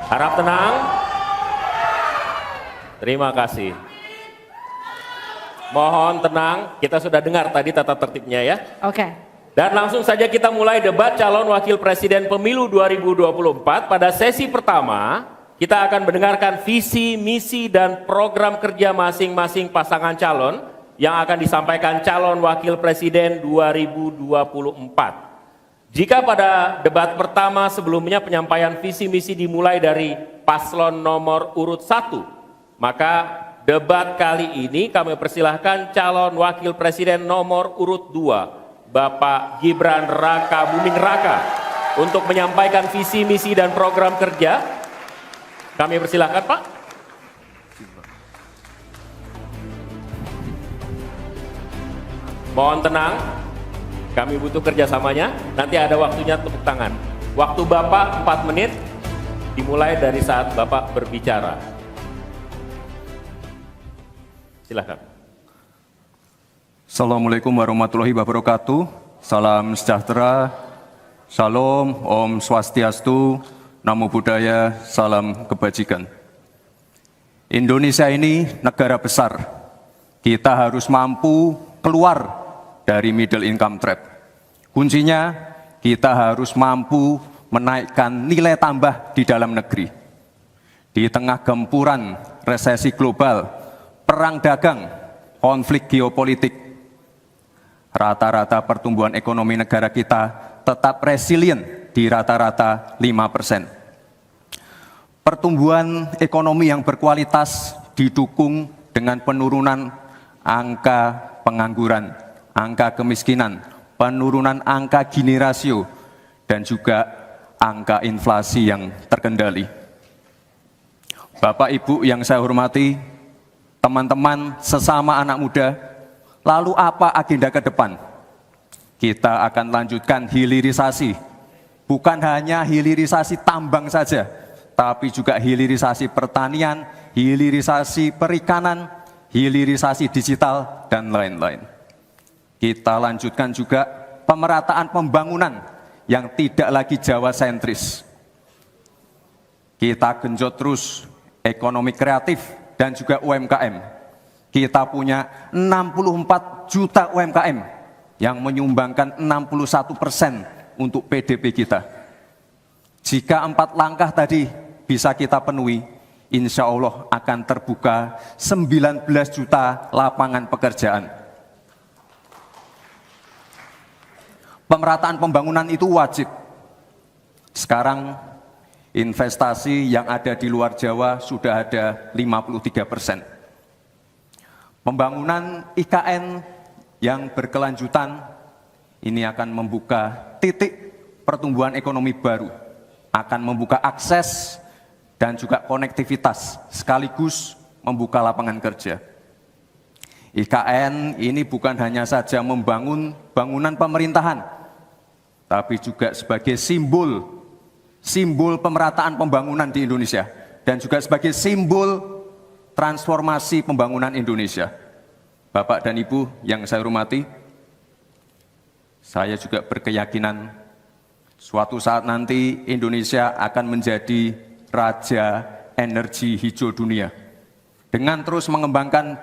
Harap tenang. Terima kasih. Mohon tenang, kita sudah dengar tadi tata tertibnya ya. Oke. Dan langsung saja kita mulai debat calon wakil presiden pemilu 2024. Pada sesi pertama, kita akan mendengarkan visi, misi, dan program kerja masing-masing pasangan calon yang akan disampaikan calon wakil presiden 2024. Jika pada debat pertama sebelumnya penyampaian visi misi dimulai dari paslon nomor urut 1, maka debat kali ini kami persilahkan calon wakil presiden nomor urut 2, Bapak Gibran Raka Buming Raka, untuk menyampaikan visi misi dan program kerja. Kami persilahkan Pak. Mohon tenang. Kami butuh kerjasamanya, nanti ada waktunya tepuk tangan. Waktu Bapak 4 menit, dimulai dari saat Bapak berbicara. Silakan. Assalamualaikum warahmatullahi wabarakatuh. Salam sejahtera, Shalom, Om Swastiastu, Namo Buddhaya, salam kebajikan. Indonesia ini negara besar. Kita harus mampu keluar dari middle income trap. Kuncinya kita harus mampu menaikkan nilai tambah di dalam negeri. Di tengah gempuran resesi global, perang dagang, konflik geopolitik, rata-rata pertumbuhan ekonomi negara kita tetap resilient di rata-rata 5%. Pertumbuhan ekonomi yang berkualitas didukung dengan penurunan angka pengangguran, angka kemiskinan, penurunan angka Gini rasio, dan juga angka inflasi yang terkendali. Bapak Ibu yang saya hormati, teman-teman sesama anak muda, lalu apa agenda ke depan? Kita akan lanjutkan hilirisasi, bukan hanya hilirisasi tambang saja, tapi juga hilirisasi pertanian, hilirisasi perikanan, hilirisasi digital, dan lain-lain. Kita lanjutkan juga pemerataan pembangunan yang tidak lagi Jawa sentris. Kita genjot terus ekonomi kreatif dan juga UMKM. Kita punya 64 juta UMKM yang menyumbangkan 61% untuk PDB kita. Jika 4 langkah tadi bisa kita penuhi, insya Allah akan terbuka 19 juta lapangan pekerjaan. Pemerataan pembangunan itu wajib. Sekarang investasi yang ada di luar Jawa sudah ada 53%. Pembangunan IKN yang berkelanjutan ini akan membuka titik pertumbuhan ekonomi baru, akan membuka akses dan juga konektivitas, sekaligus membuka lapangan kerja. IKN ini bukan hanya saja membangun bangunan pemerintahan, tapi juga sebagai simbol pemerataan pembangunan di Indonesia, dan juga sebagai simbol transformasi pembangunan Indonesia. Bapak dan Ibu yang saya hormati, saya juga berkeyakinan suatu saat nanti Indonesia akan menjadi raja energi hijau dunia, dengan terus mengembangkan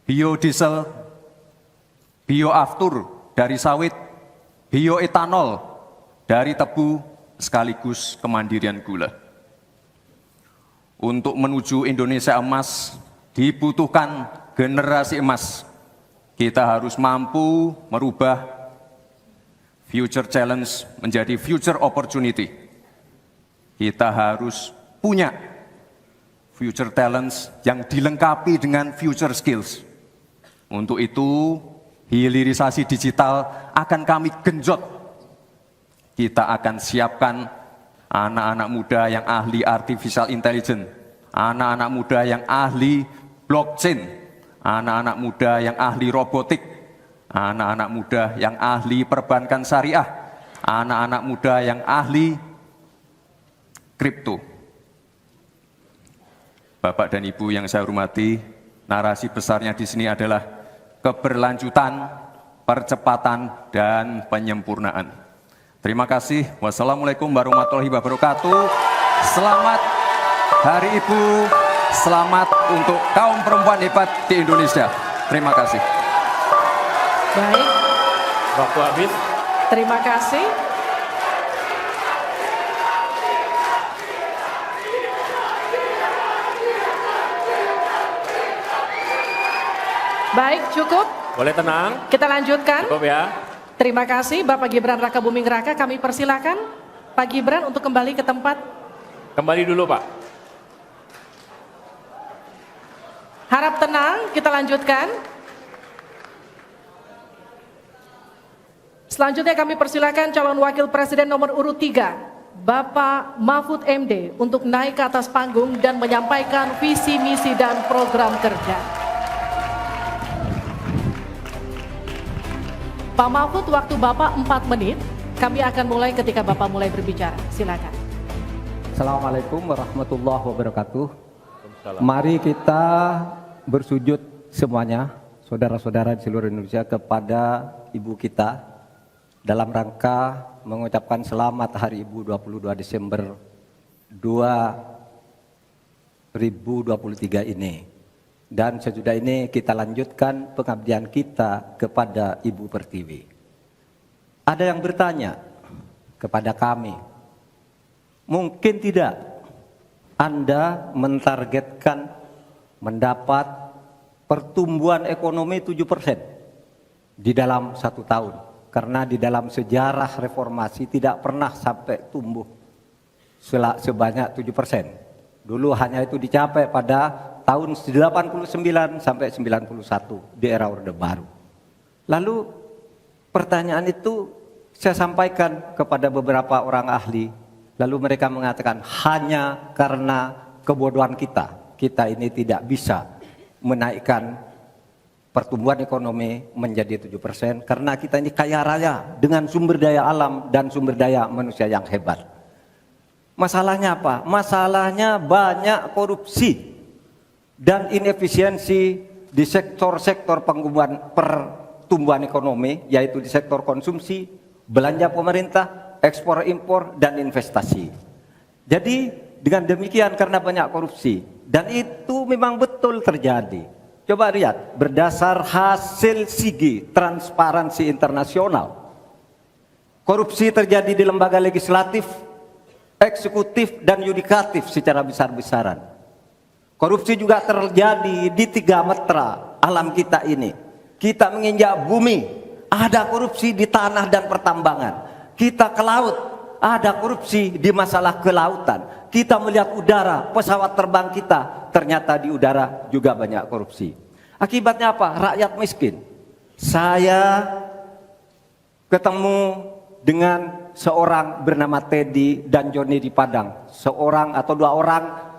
biodiesel, bioaftur dari sawit, bioetanol dari tebu, sekaligus kemandirian gula. Untuk menuju Indonesia emas dibutuhkan generasi emas. Kita harus mampu merubah future challenge menjadi future opportunity. Kita harus punya future talents yang dilengkapi dengan future skills. Untuk itu, hilirisasi digital akan kami genjot. Kita akan siapkan anak-anak muda yang ahli artificial intelligence, anak-anak muda yang ahli blockchain, anak-anak muda yang ahli robotik, anak-anak muda yang ahli perbankan syariah, anak-anak muda yang ahli kripto. Bapak dan Ibu yang saya hormati, narasi besarnya di sini adalah keberlanjutan, percepatan, dan penyempurnaan. Terima kasih. Wassalamualaikum warahmatullahi wabarakatuh. Selamat Hari Ibu, selamat untuk kaum perempuan hebat di Indonesia. Terima kasih. Baik, Waktu habis. terima kasih. Baik, cukup. Boleh tenang. Kita lanjutkan. Cukup ya. Terima kasih Bapak Gibran Raka Buming Raka. Kami persilakan Pak Gibran untuk kembali ke tempat. Kembali dulu Pak. Harap tenang, kita lanjutkan. Selanjutnya kami persilakan calon wakil presiden nomor urut 3, Bapak Mahfud MD, untuk naik ke atas panggung dan menyampaikan visi, misi, dan program kerja. Pak Mahfud, waktu Bapak 4 menit. Kami akan mulai ketika Bapak mulai berbicara. Silakan. Assalamualaikum warahmatullahi wabarakatuh. Waalaikumsalam. Mari kita bersujud semuanya, saudara-saudara di seluruh Indonesia, kepada Ibu kita dalam rangka mengucapkan selamat Hari Ibu 22 Desember 2023 ini. Dan sesudah ini kita lanjutkan pengabdian kita kepada Ibu Pertiwi. Ada yang bertanya kepada kami, mungkin tidak Anda mentargetkan mendapat pertumbuhan ekonomi 7% di dalam 1 tahun. Karena di dalam sejarah reformasi tidak pernah sampai tumbuh sebanyak 7%. Dulu hanya itu dicapai pada tahun 89 sampai 91 di era Orde Baru. Lalu pertanyaan itu saya sampaikan kepada beberapa orang ahli, lalu mereka mengatakan hanya karena kebodohan kita ini tidak bisa menaikkan pertumbuhan ekonomi menjadi 7% karena kita ini kaya raya dengan sumber daya alam dan sumber daya manusia yang hebat. Masalahnya apa? Masalahnya banyak korupsi dan inefisiensi di sektor-sektor pertumbuhan ekonomi, yaitu di sektor konsumsi, belanja pemerintah, ekspor impor, dan investasi. Jadi dengan demikian karena banyak korupsi, dan itu memang betul terjadi. Coba lihat, berdasar hasil SIGI, Transparansi Internasional, korupsi terjadi di lembaga legislatif, eksekutif, dan yudikatif secara besar-besaran. Korupsi juga terjadi di 3 metra alam kita ini. Kita menginjak bumi, ada korupsi di tanah dan pertambangan. Kita ke laut, ada korupsi di masalah kelautan. Kita melihat udara, pesawat terbang kita, ternyata di udara juga banyak korupsi. Akibatnya apa? Rakyat miskin. Saya ketemu dengan seorang bernama Teddy dan Joni di Padang. Seorang atau 2 orang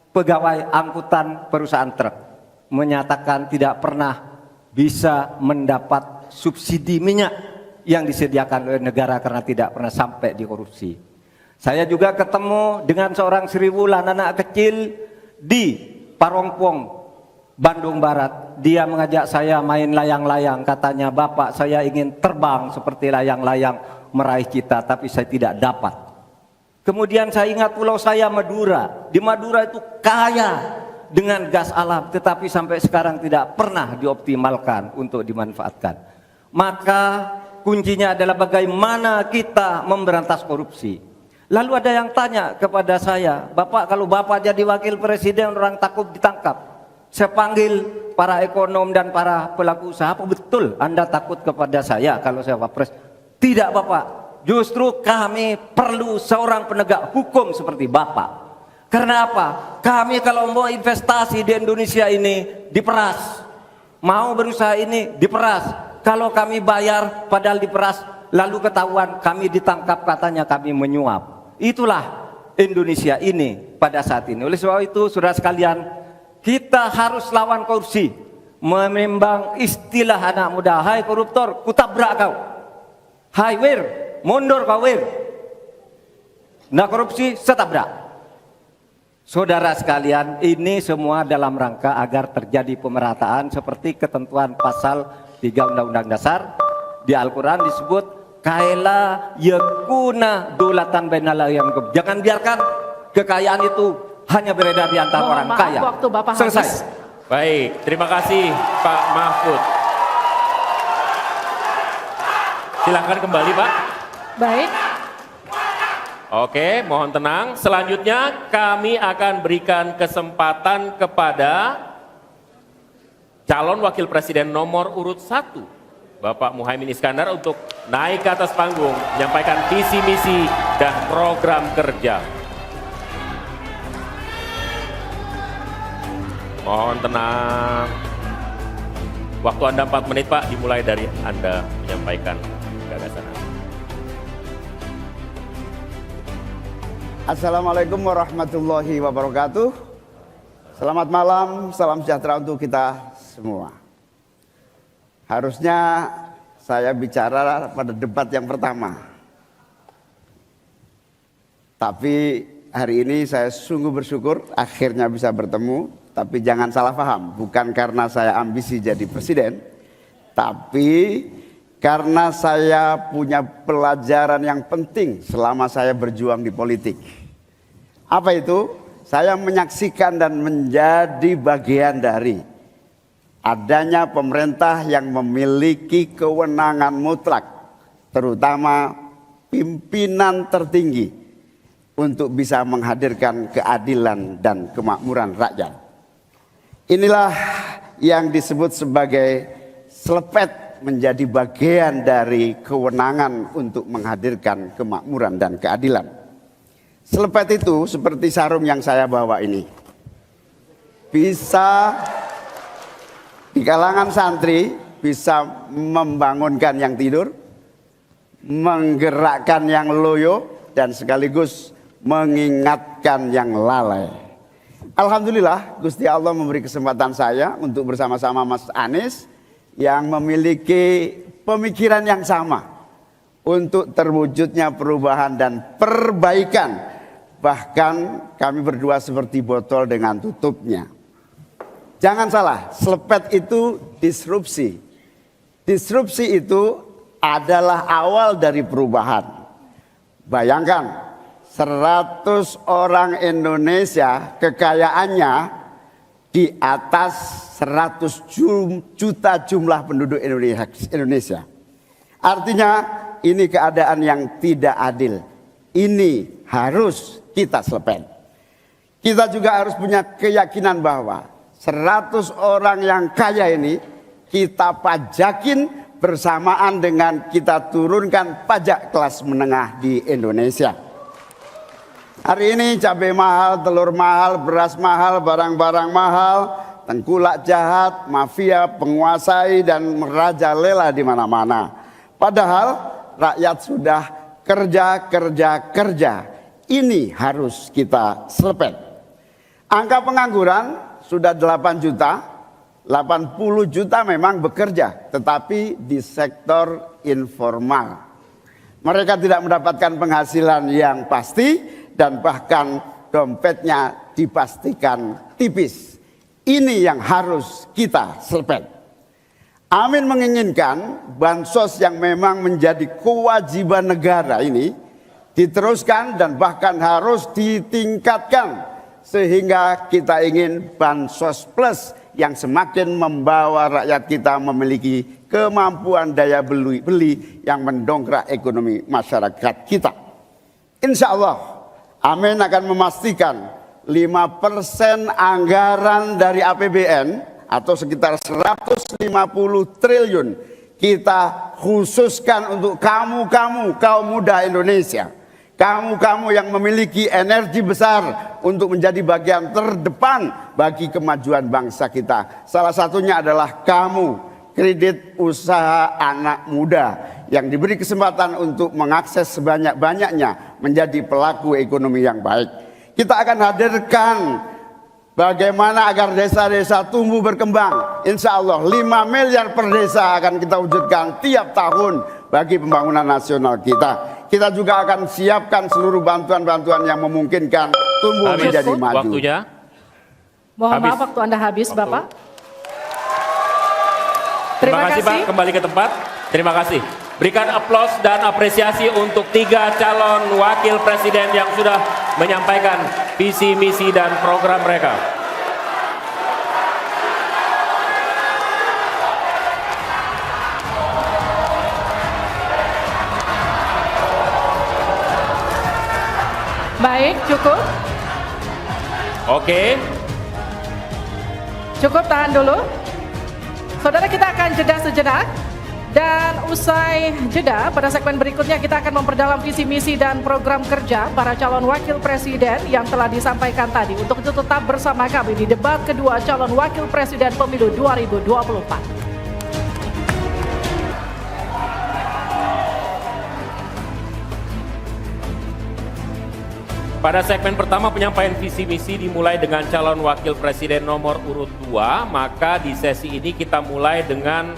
pegawai angkutan perusahaan truk menyatakan tidak pernah bisa mendapat subsidi minyak yang disediakan oleh negara karena tidak pernah sampai di korupsi. Saya juga ketemu dengan seorang Sri Wulan, anak kecil di Parongpong, Bandung Barat. Dia mengajak saya main layang-layang. Katanya, "Bapak, saya ingin terbang seperti layang-layang meraih cita, tapi saya tidak dapat." Kemudian saya ingat pulau saya, Madura. Di Madura itu kaya dengan gas alam, tetapi sampai sekarang tidak pernah dioptimalkan untuk dimanfaatkan. Maka kuncinya adalah bagaimana kita memberantas korupsi. Lalu ada yang tanya kepada saya, "Bapak, kalau Bapak jadi wakil presiden orang takut ditangkap." Saya panggil para ekonom dan para pelaku usaha, "Apa betul Anda takut kepada saya kalau saya wapres?" "Tidak Bapak, justru kami perlu seorang penegak hukum seperti Bapak. Karena apa? Kami kalau mau investasi di Indonesia ini diperas, mau berusaha ini diperas. Kalau kami bayar padahal diperas, lalu ketahuan kami ditangkap, katanya kami menyuap." Itulah Indonesia ini pada saat ini. Oleh sebab itu, saudara sekalian, kita harus lawan korupsi. Memembang istilah anak muda, "Hai koruptor, kutabrak kau. Hai wir, mundur kau wir. Nah korupsi, setabrak." Saudara sekalian, ini semua dalam rangka agar terjadi pemerataan seperti ketentuan pasal 3 Undang-Undang Dasar. Di Al-Quran disebut kaila yakuna dolatan bainal. Jangan biarkan Kekayaan itu hanya beredar di antara Mohon orang maaf, kaya. waktu Bapak Selesai. habis. Baik, terima kasih Pak Mahfud. Silahkan kembali Pak. Baik, Oke, mohon tenang. Selanjutnya kami akan berikan kesempatan kepada calon wakil presiden nomor urut 1, Bapak Muhaimin Iskandar, untuk naik ke atas panggung, menyampaikan visi misi dan program kerja. Mohon tenang. Waktu Anda 4 menit Pak, dimulai dari Anda menyampaikan gagasan Anda. Assalamualaikum warahmatullahi wabarakatuh. Selamat malam, salam sejahtera untuk kita semua. Harusnya saya bicara pada debat yang pertama. Tapi hari ini saya sungguh bersyukur akhirnya bisa bertemu. Tapi jangan salah paham, bukan karena saya ambisi jadi presiden, tapi karena saya punya pelajaran yang penting selama saya berjuang di politik. Apa itu? Saya menyaksikan dan menjadi bagian dari adanya pemerintah yang memiliki kewenangan mutlak, terutama pimpinan tertinggi, untuk bisa menghadirkan keadilan dan kemakmuran rakyat. Inilah yang disebut sebagai selepet, menjadi bagian dari kewenangan untuk menghadirkan kemakmuran dan keadilan. Selepet itu seperti sarung yang saya bawa ini. Bisa di kalangan santri, bisa membangunkan yang tidur, menggerakkan yang loyo, dan sekaligus mengingatkan yang lalai. Alhamdulillah, Gusti Allah memberi kesempatan saya untuk bersama-sama Mas Anies yang memiliki pemikiran yang sama untuk terwujudnya perubahan dan perbaikan. Bahkan kami berdua seperti botol dengan tutupnya. Jangan salah, selepet itu disrupsi. Disrupsi itu adalah awal dari perubahan. Bayangkan, 100 orang Indonesia kekayaannya di atas 100 juta jumlah penduduk Indonesia. Artinya ini keadaan yang tidak adil. Ini harus kita selepet. Kita juga harus punya keyakinan bahwa 100 orang yang kaya ini kita pajakin bersamaan dengan kita turunkan pajak kelas menengah di Indonesia. Hari ini cabai mahal, telur mahal, beras mahal, barang-barang mahal, tengkulak jahat, mafia penguasai dan merajalela di mana-mana. Padahal rakyat sudah kerja. Ini harus kita selepet. Angka pengangguran sudah 8 juta, 80 juta memang bekerja, tetapi di sektor informal. Mereka tidak mendapatkan penghasilan yang pasti, dan bahkan dompetnya dipastikan tipis. Ini yang harus kita selepet. Amin menginginkan bansos yang memang menjadi kewajiban negara ini diteruskan dan bahkan harus ditingkatkan, sehingga kita ingin bansos plus yang semakin membawa rakyat kita memiliki kemampuan daya beli yang mendongkrak ekonomi masyarakat kita. Insya Allah Amin akan memastikan 5% anggaran dari APBN atau sekitar 150 triliun kita khususkan untuk kamu kaum muda Indonesia. Kamu yang memiliki energi besar untuk menjadi bagian terdepan bagi kemajuan bangsa kita. Salah satunya adalah kamu, kredit usaha anak muda yang diberi kesempatan untuk mengakses sebanyak-banyaknya menjadi pelaku ekonomi yang baik. Kita akan hadirkan bagaimana agar desa-desa tumbuh berkembang. Insya Allah 5 miliar per desa akan kita wujudkan tiap tahun bagi pembangunan nasional kita. Kita juga akan siapkan seluruh bantuan-bantuan yang memungkinkan tumbuh menjadi maju. Waktunya. mohon Habis. maaf waktu Anda habis, Waktu. Bapak. Terima kasih Pak, kembali ke tempat. Terima kasih. Berikan aplaus dan apresiasi untuk 3 calon wakil presiden yang sudah menyampaikan visi, misi, dan program mereka. Baik, cukup. Oke. Cukup, tahan dulu. Saudara, kita akan jeda sejenak. Dan usai jeda, pada segmen berikutnya kita akan memperdalam visi misi dan program kerja para calon wakil presiden yang telah disampaikan tadi. Untuk itu tetap bersama kami di debat kedua calon wakil presiden pemilu 2024. Pada segmen pertama penyampaian visi misi dimulai dengan calon wakil presiden nomor urut 2, maka di sesi ini kita mulai dengan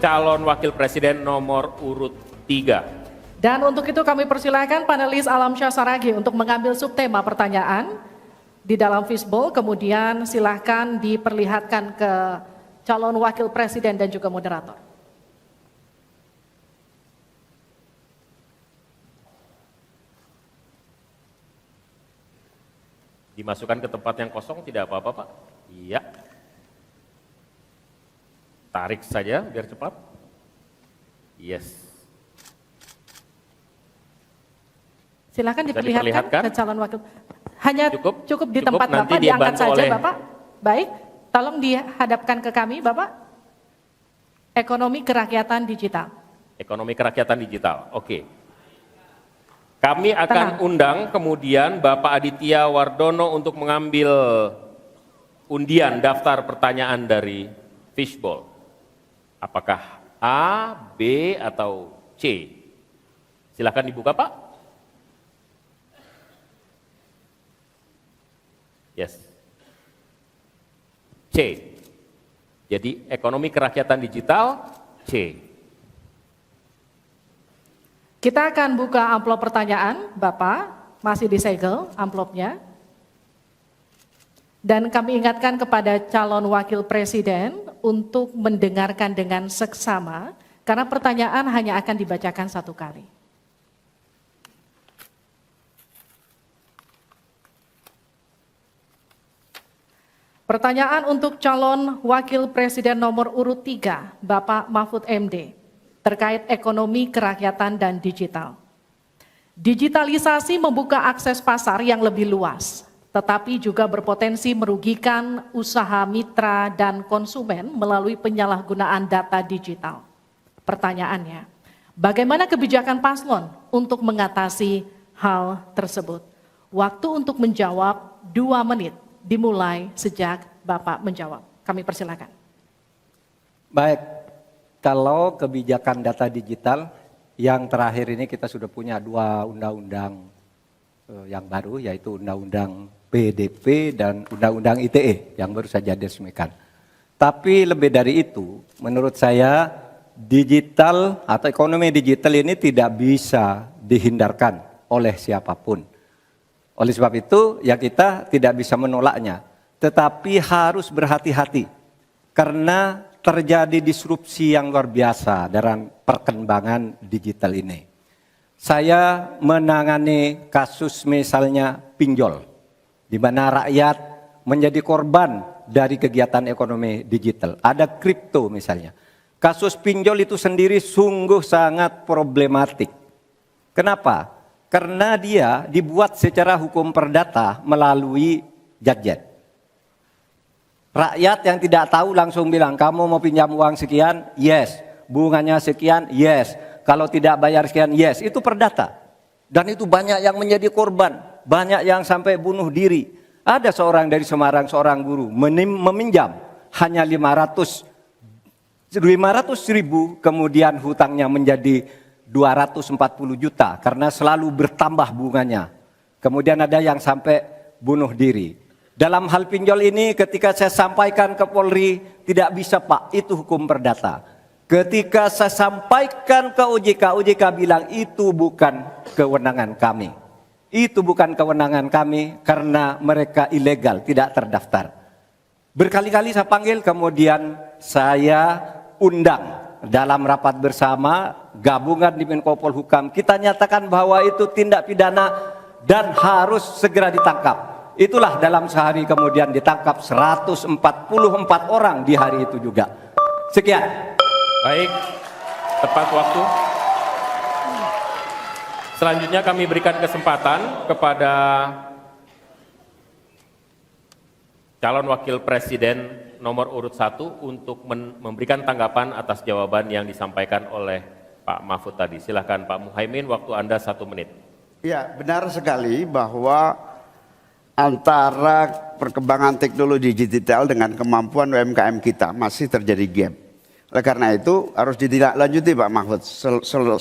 calon wakil presiden nomor urut 3. Dan untuk itu kami persilahkan panelis Alamsyah Saragi untuk mengambil subtema pertanyaan di dalam fishbowl, kemudian silahkan diperlihatkan ke calon wakil presiden dan juga moderator. Dimasukkan ke tempat yang kosong, tidak apa-apa Pak. Iya. Tarik saja biar cepat. Yes. Silakan Bisa diperlihatkan ke calon wakil. Hanya cukup di tempat nanti Bapak, diangkat dibantu saja oleh- Bapak. Baik, tolong dihadapkan ke kami Bapak. Ekonomi kerakyatan digital. Ekonomi kerakyatan digital. Oke. Kami akan undang kemudian Bapak Aditya Wardono untuk mengambil undian daftar pertanyaan dari fishbowl. Apakah A, B, atau C? Silakan dibuka Pak. Yes. C. Jadi ekonomi kerakyatan digital C. Kita akan buka amplop pertanyaan, Bapak, masih disegel amplopnya. Dan kami ingatkan kepada calon wakil presiden untuk mendengarkan dengan seksama, karena pertanyaan hanya akan dibacakan satu kali. Pertanyaan untuk calon wakil presiden nomor urut 3, Bapak Mahfud MD. Terkait ekonomi kerakyatan dan digital. Digitalisasi membuka akses pasar yang lebih luas, tetapi juga berpotensi merugikan usaha mitra dan konsumen melalui penyalahgunaan data digital. Pertanyaannya, bagaimana kebijakan paslon untuk mengatasi hal tersebut? Waktu untuk menjawab 2 menit, dimulai sejak Bapak menjawab. Kami persilakan. Baik, kalau kebijakan data digital yang terakhir ini kita sudah punya 2 undang-undang yang baru, yaitu Undang-Undang PDP dan Undang-Undang ITE yang baru saja diresmikan. Tapi lebih dari itu, menurut saya digital atau ekonomi digital ini tidak bisa dihindarkan oleh siapapun. Oleh sebab itu, ya kita tidak bisa menolaknya, tetapi harus berhati-hati karena terjadi disrupsi yang luar biasa dalam perkembangan digital ini. Saya menangani kasus misalnya pinjol, di mana rakyat menjadi korban dari kegiatan ekonomi digital. Ada kripto misalnya. Kasus pinjol itu sendiri sungguh sangat problematik. Kenapa? Karena dia dibuat secara hukum perdata melalui gadget. Rakyat yang tidak tahu langsung bilang, kamu mau pinjam uang sekian? Yes. Bunganya sekian? Yes. Kalau tidak bayar sekian? Yes. Itu perdata. Dan itu banyak yang menjadi korban. Banyak yang sampai bunuh diri. Ada seorang dari Semarang, seorang guru, meminjam hanya 500 ribu, kemudian hutangnya menjadi 240 juta karena selalu bertambah bunganya. Kemudian ada yang sampai bunuh diri. Dalam hal pinjol ini ketika saya sampaikan ke Polri, tidak bisa Pak, itu hukum perdata. Ketika saya sampaikan ke OJK, OJK bilang itu bukan kewenangan kami. Itu bukan kewenangan kami karena mereka ilegal, tidak terdaftar. Berkali-kali saya panggil, kemudian saya undang dalam rapat bersama gabungan di Menko Polhukam. Kita nyatakan bahwa itu tindak pidana dan harus segera ditangkap. Itulah dalam sehari kemudian ditangkap 144 orang di hari itu juga. Sekian. Baik, tepat waktu. Selanjutnya kami berikan kesempatan kepada calon wakil presiden nomor urut 1 untuk memberikan tanggapan atas jawaban yang disampaikan oleh Pak Mahfud tadi. Silahkan Pak Muhaimin, waktu Anda 1 menit. Ya, benar sekali bahwa antara perkembangan teknologi digital dengan kemampuan UMKM kita masih terjadi gap. Oleh karena itu harus ditindaklanjuti Pak Mahfud.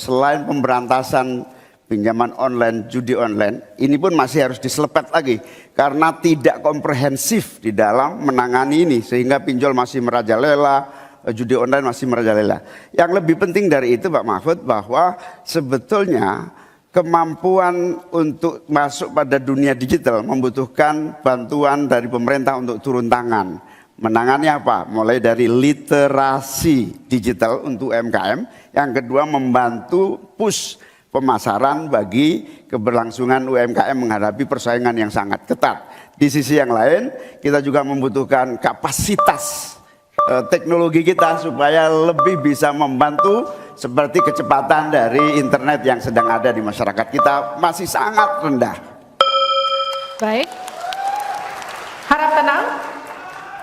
Selain pemberantasan pinjaman online, judi online, ini pun masih harus diselepet lagi karena tidak komprehensif di dalam menangani ini sehingga pinjol masih merajalela, judi online masih merajalela. Yang lebih penting dari itu Pak Mahfud bahwa sebetulnya kemampuan untuk masuk pada dunia digital membutuhkan bantuan dari pemerintah untuk turun tangan. Menangani apa? Mulai dari literasi digital untuk UMKM, yang kedua membantu push pemasaran bagi keberlangsungan UMKM menghadapi persaingan yang sangat ketat. Di sisi yang lain, kita juga membutuhkan kapasitas teknologi kita supaya lebih bisa membantu seperti kecepatan dari internet yang sedang ada di masyarakat kita masih sangat rendah. Baik. Harap tenang.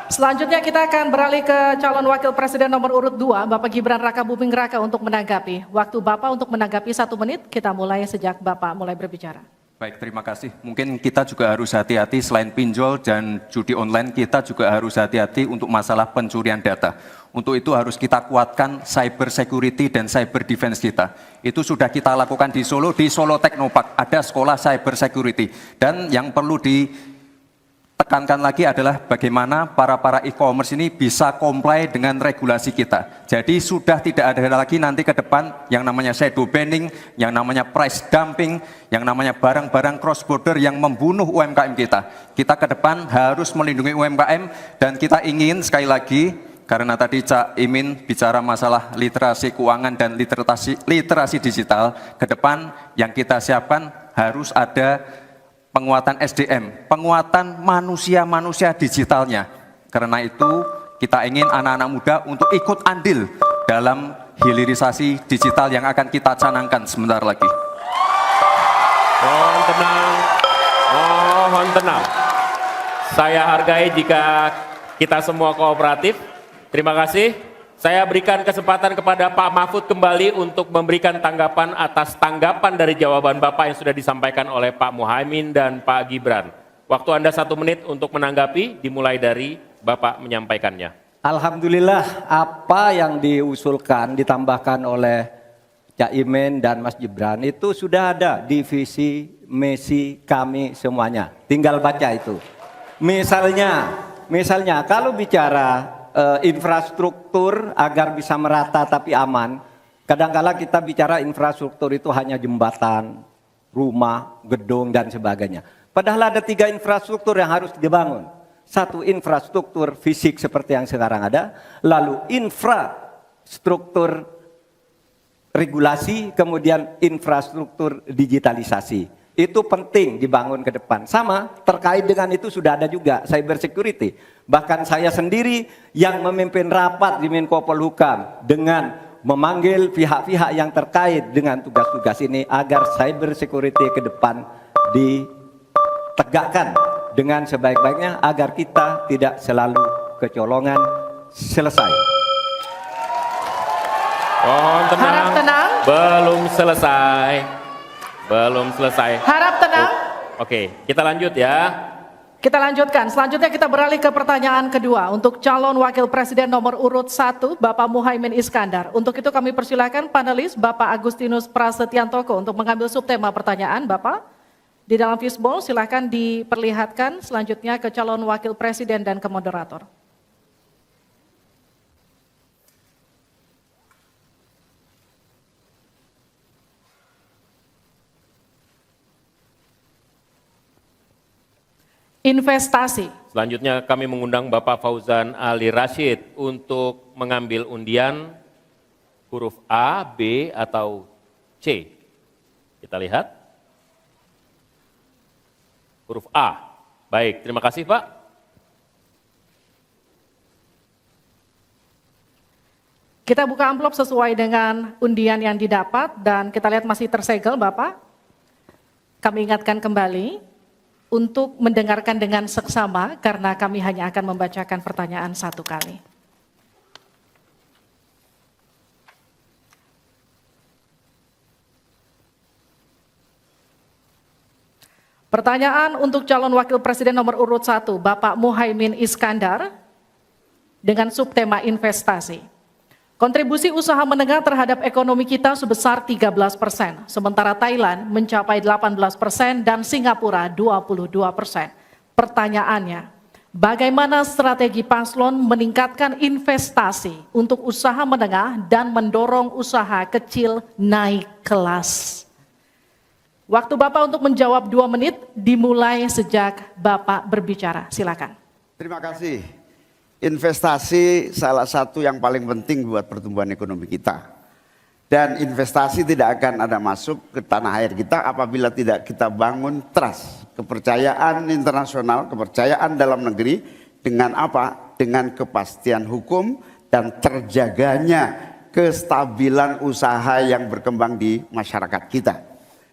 Selanjutnya kita akan beralih ke calon wakil presiden nomor urut 2, Bapak Gibran Raka Buming Raka untuk menanggapi. Waktu Bapak untuk menanggapi 1 menit, kita mulai sejak Bapak mulai berbicara. Baik, terima kasih. Mungkin kita juga harus hati-hati selain pinjol dan judi online, kita juga harus hati-hati untuk masalah pencurian data. Untuk itu harus kita kuatkan cyber security dan cyber defense kita. Itu sudah kita lakukan di Solo Technopark, ada sekolah cyber security. Dan yang perlu ditekankan lagi adalah bagaimana para e-commerce ini bisa comply dengan regulasi kita. Jadi sudah tidak ada lagi nanti ke depan yang namanya shadow banning, yang namanya price dumping, yang namanya barang-barang cross border yang membunuh UMKM kita. Kita ke depan harus melindungi UMKM dan kita ingin sekali lagi, karena tadi Cak Imin bicara masalah literasi keuangan dan literasi digital, ke depan yang kita siapkan harus ada penguatan SDM, penguatan manusia digitalnya. Karena itu kita ingin anak-anak muda untuk ikut andil dalam hilirisasi digital yang akan kita canangkan sebentar lagi. Mohon tenang, mohon tenang. Saya hargai jika kita semua kooperatif. Terima kasih. Saya berikan kesempatan kepada Pak Mahfud kembali untuk memberikan tanggapan atas tanggapan dari jawaban Bapak yang sudah disampaikan oleh Pak Muhaimin dan Pak Gibran. Waktu Anda 1 menit untuk menanggapi, dimulai dari Bapak menyampaikannya. Alhamdulillah apa yang diusulkan, ditambahkan oleh Cak Imin dan Mas Gibran itu sudah ada di visi, misi kami semuanya. Tinggal baca itu. Misalnya kalau bicara infrastruktur agar bisa merata tapi aman, kadang-kala kita bicara infrastruktur itu hanya jembatan, rumah, gedung dan sebagainya. Padahal ada 3 infrastruktur yang harus dibangun. 1 infrastruktur fisik seperti yang sekarang ada, lalu infrastruktur regulasi, kemudian infrastruktur digitalisasi. Itu penting dibangun ke depan. Sama terkait dengan itu sudah ada juga cyber security. Bahkan saya sendiri yang memimpin rapat di Menko Polhukam dengan memanggil pihak-pihak yang terkait dengan tugas-tugas ini agar cyber security ke depan ditegakkan dengan sebaik-baiknya agar kita tidak selalu kecolongan. Selesai. Mohon tenang. Harap tenang. Belum selesai. Belum selesai. Harap tenang. Oke, kita lanjut ya. Kita lanjutkan. Selanjutnya kita beralih ke pertanyaan kedua untuk calon wakil presiden nomor urut 1, Bapak Muhaimin Iskandar. Untuk itu kami persilakan panelis Bapak Agustinus Prasetyantoko untuk mengambil subtema pertanyaan. Bapak, di dalam fishbowl silakan diperlihatkan selanjutnya ke calon wakil presiden dan ke moderator. Investasi. Selanjutnya kami mengundang Bapak Fauzan Ali Rashid untuk mengambil undian huruf A, B, atau C. Kita lihat. Huruf A. Baik, terima kasih Pak. Kita buka amplop sesuai dengan undian yang didapat dan kita lihat masih tersegel Bapak. Kami ingatkan kembali untuk mendengarkan dengan seksama karena kami hanya akan membacakan pertanyaan satu kali. Pertanyaan untuk calon wakil presiden nomor urut 1, Bapak Muhaimin Iskandar, dengan subtema investasi. Kontribusi usaha menengah terhadap ekonomi kita sebesar 13%, sementara Thailand mencapai 18% dan Singapura 22%. Pertanyaannya, bagaimana strategi paslon meningkatkan investasi untuk usaha menengah dan mendorong usaha kecil naik kelas? Waktu Bapak untuk menjawab 2 menit dimulai sejak Bapak berbicara. Silakan. Terima kasih. Investasi salah satu yang paling penting buat pertumbuhan ekonomi kita. Dan investasi tidak akan ada masuk ke tanah air kita apabila tidak kita bangun trust, kepercayaan internasional, kepercayaan dalam negeri dengan apa? Dengan kepastian hukum dan terjaganya kestabilan usaha yang berkembang di masyarakat kita.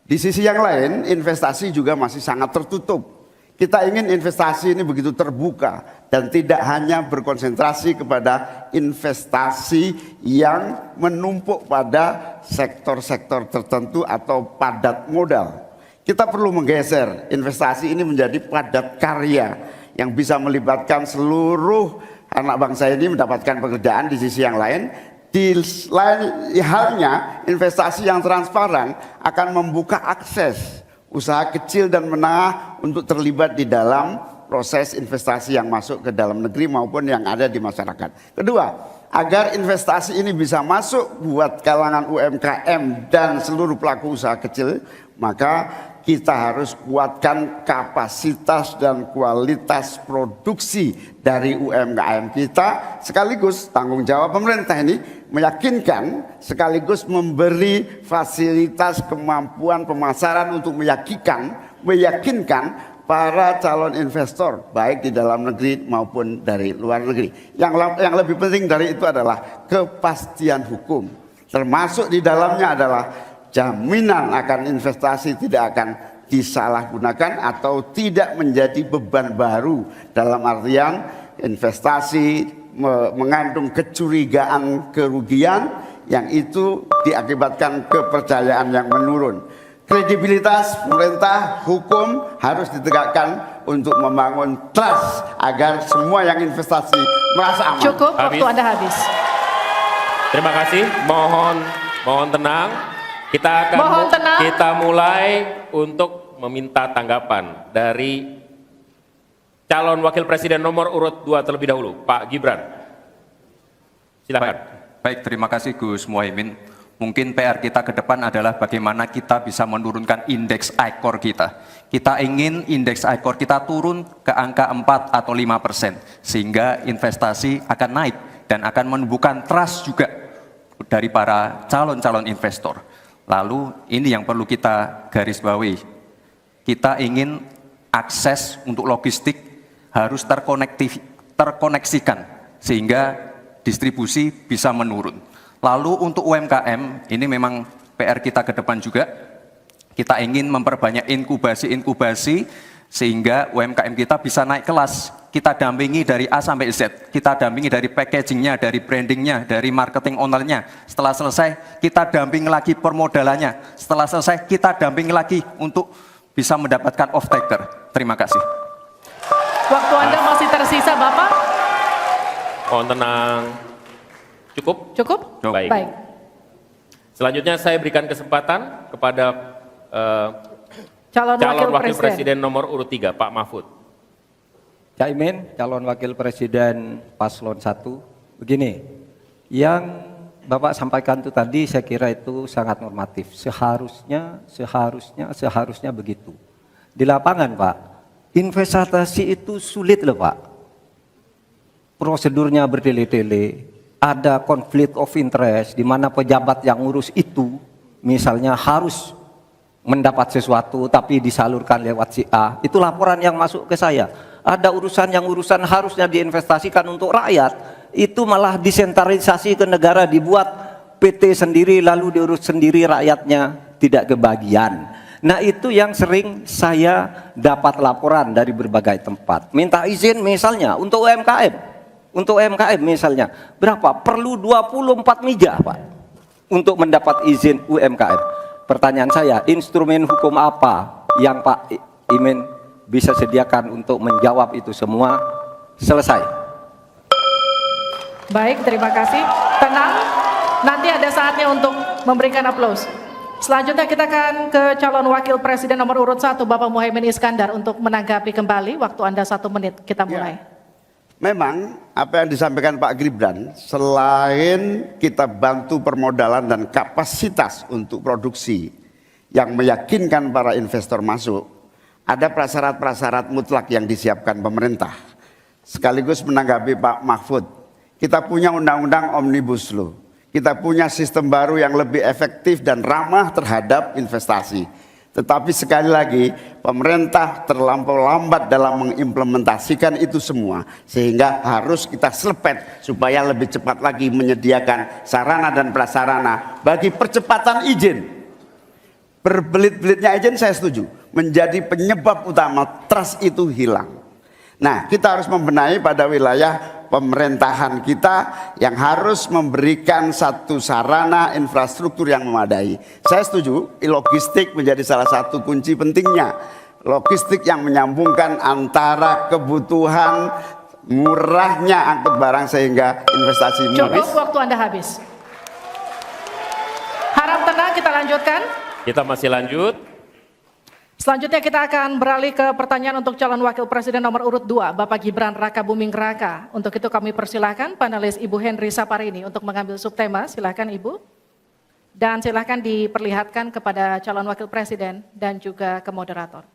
Di sisi yang lain, investasi juga masih sangat tertutup. Kita ingin investasi ini begitu terbuka dan tidak hanya berkonsentrasi kepada investasi yang menumpuk pada sektor-sektor tertentu atau padat modal. Kita perlu menggeser investasi ini menjadi padat karya yang bisa melibatkan seluruh anak bangsa ini mendapatkan pekerjaan. Di sisi yang lain, di lain halnya investasi yang transparan akan membuka akses usaha kecil dan menengah untuk terlibat di dalam proses investasi yang masuk ke dalam negeri maupun yang ada di masyarakat. Kedua, agar investasi ini bisa masuk buat kalangan UMKM dan seluruh pelaku usaha kecil, maka kita harus kuatkan kapasitas dan kualitas produksi dari UMKM kita, sekaligus tanggung jawab pemerintah ini meyakinkan sekaligus memberi fasilitas kemampuan pemasaran untuk meyakinkan para calon investor baik di dalam negeri maupun dari luar negeri. Yang lebih penting dari itu adalah kepastian hukum, termasuk di dalamnya adalah jaminan akan investasi tidak akan disalahgunakan atau tidak menjadi beban baru, dalam artian investasi mengandung kecurigaan kerugian yang itu diakibatkan kepercayaan yang menurun. Kredibilitas pemerintah hukum harus ditegakkan untuk membangun trust agar semua yang investasi merasa aman. Cukup, waktu Anda habis. Terima kasih, mohon tenang. Kita mulai untuk meminta tanggapan dari calon wakil presiden nomor urut 2 terlebih dahulu, Pak Gibran. Silakan. Baik, terima kasih Gus Muhaimin. Mungkin PR kita ke depan adalah bagaimana kita bisa menurunkan indeks ICOR kita. Kita ingin indeks ICOR kita turun ke angka 4 atau 5%, sehingga investasi akan naik dan akan menumbuhkan trust juga dari para calon-calon investor. Lalu ini yang perlu kita garis bawahi. Kita ingin akses untuk logistik harus terkoneksikan sehingga distribusi bisa menurun. Lalu untuk UMKM, ini memang PR kita ke depan juga. Kita ingin memperbanyak inkubasi sehingga UMKM kita bisa naik kelas. Kita dampingi dari A sampai Z, kita dampingi dari packagingnya, dari brandingnya, dari marketing ownernya. Setelah selesai, kita dampingi lagi permodalannya. Setelah selesai, kita dampingi lagi untuk bisa mendapatkan off-taker. Terima kasih. Waktu Anda masih tersisa, Bapak. Mohon tenang. Cukup? Cukup? Baik. Selanjutnya saya berikan kesempatan kepada calon wakil presiden nomor urut 3, Pak Mahfud. Caimin, calon wakil presiden paslon 1. Begini, yang Bapak sampaikan itu tadi saya kira itu sangat normatif. Seharusnya begitu. Di lapangan Pak, investasi itu sulit loh Pak. Prosedurnya bertele-tele, ada konflik of interest di mana pejabat yang ngurus itu misalnya harus mendapat sesuatu tapi disalurkan lewat si A, itu laporan yang masuk ke saya. Ada urusan harusnya diinvestasikan untuk rakyat, itu malah disentralisasi ke negara, dibuat PT sendiri lalu diurus sendiri, rakyatnya tidak kebagian. Nah itu yang sering saya dapat laporan dari berbagai tempat. Minta izin misalnya untuk UMKM misalnya, berapa? Perlu 24 meja Pak untuk mendapat izin UMKM. Pertanyaan saya, instrumen hukum apa yang Pak Imin bisa sediakan untuk menjawab itu semua? Selesai. Baik, terima kasih. Tenang, nanti ada saatnya untuk memberikan aplaus. Selanjutnya kita akan ke calon wakil presiden nomor urut 1, Bapak Muhaimin Iskandar, untuk menanggapi kembali. Waktu Anda 1 menit, kita mulai. Memang apa yang disampaikan Pak Gibran, selain kita bantu permodalan dan kapasitas untuk produksi yang meyakinkan para investor masuk, ada prasyarat-prasyarat mutlak yang disiapkan pemerintah. Sekaligus menanggapi Pak Mahfud, kita punya undang-undang Omnibus Law. Kita punya sistem baru yang lebih efektif dan ramah terhadap investasi. Tetapi sekali lagi, pemerintah terlampau lambat dalam mengimplementasikan itu semua. Sehingga harus kita selepet supaya lebih cepat lagi menyediakan sarana dan prasarana bagi percepatan izin. Berbelit-belitnya izin saya setuju, menjadi penyebab utama trust itu hilang. Nah, kita harus membenahi pada wilayah pemerintahan kita yang harus memberikan satu sarana infrastruktur yang memadai. Saya setuju, logistik menjadi salah satu kunci pentingnya. Logistik yang menyambungkan antara kebutuhan murahnya angkut barang sehingga investasi Cukup, waktu Anda habis. Harap tenang, kita lanjutkan. Kita masih lanjut. Selanjutnya kita akan beralih ke pertanyaan untuk calon wakil presiden nomor urut 2, Bapak Gibran Rakabuming Raka. Untuk itu kami persilahkan panelis Ibu Henry Saparini untuk mengambil subtema. Silakan Ibu. Dan silakan diperlihatkan kepada calon wakil presiden dan juga ke moderator.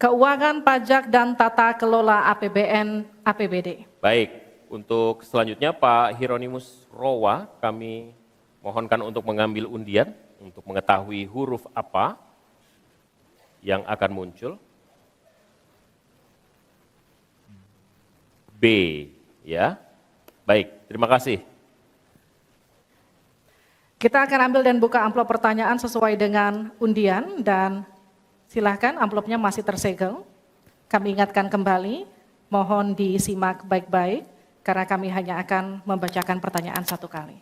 Keuangan, pajak, dan tata kelola APBN, APBD. Baik, untuk selanjutnya Pak Hieronymus Rowa, kami mohonkan untuk mengambil undian untuk mengetahui huruf apa yang akan muncul. B, ya. Baik, terima kasih. Kita akan ambil dan buka amplop pertanyaan sesuai dengan undian dan silakan, amplopnya masih tersegel. Kami ingatkan kembali, mohon disimak baik-baik karena kami hanya akan membacakan pertanyaan 1 kali.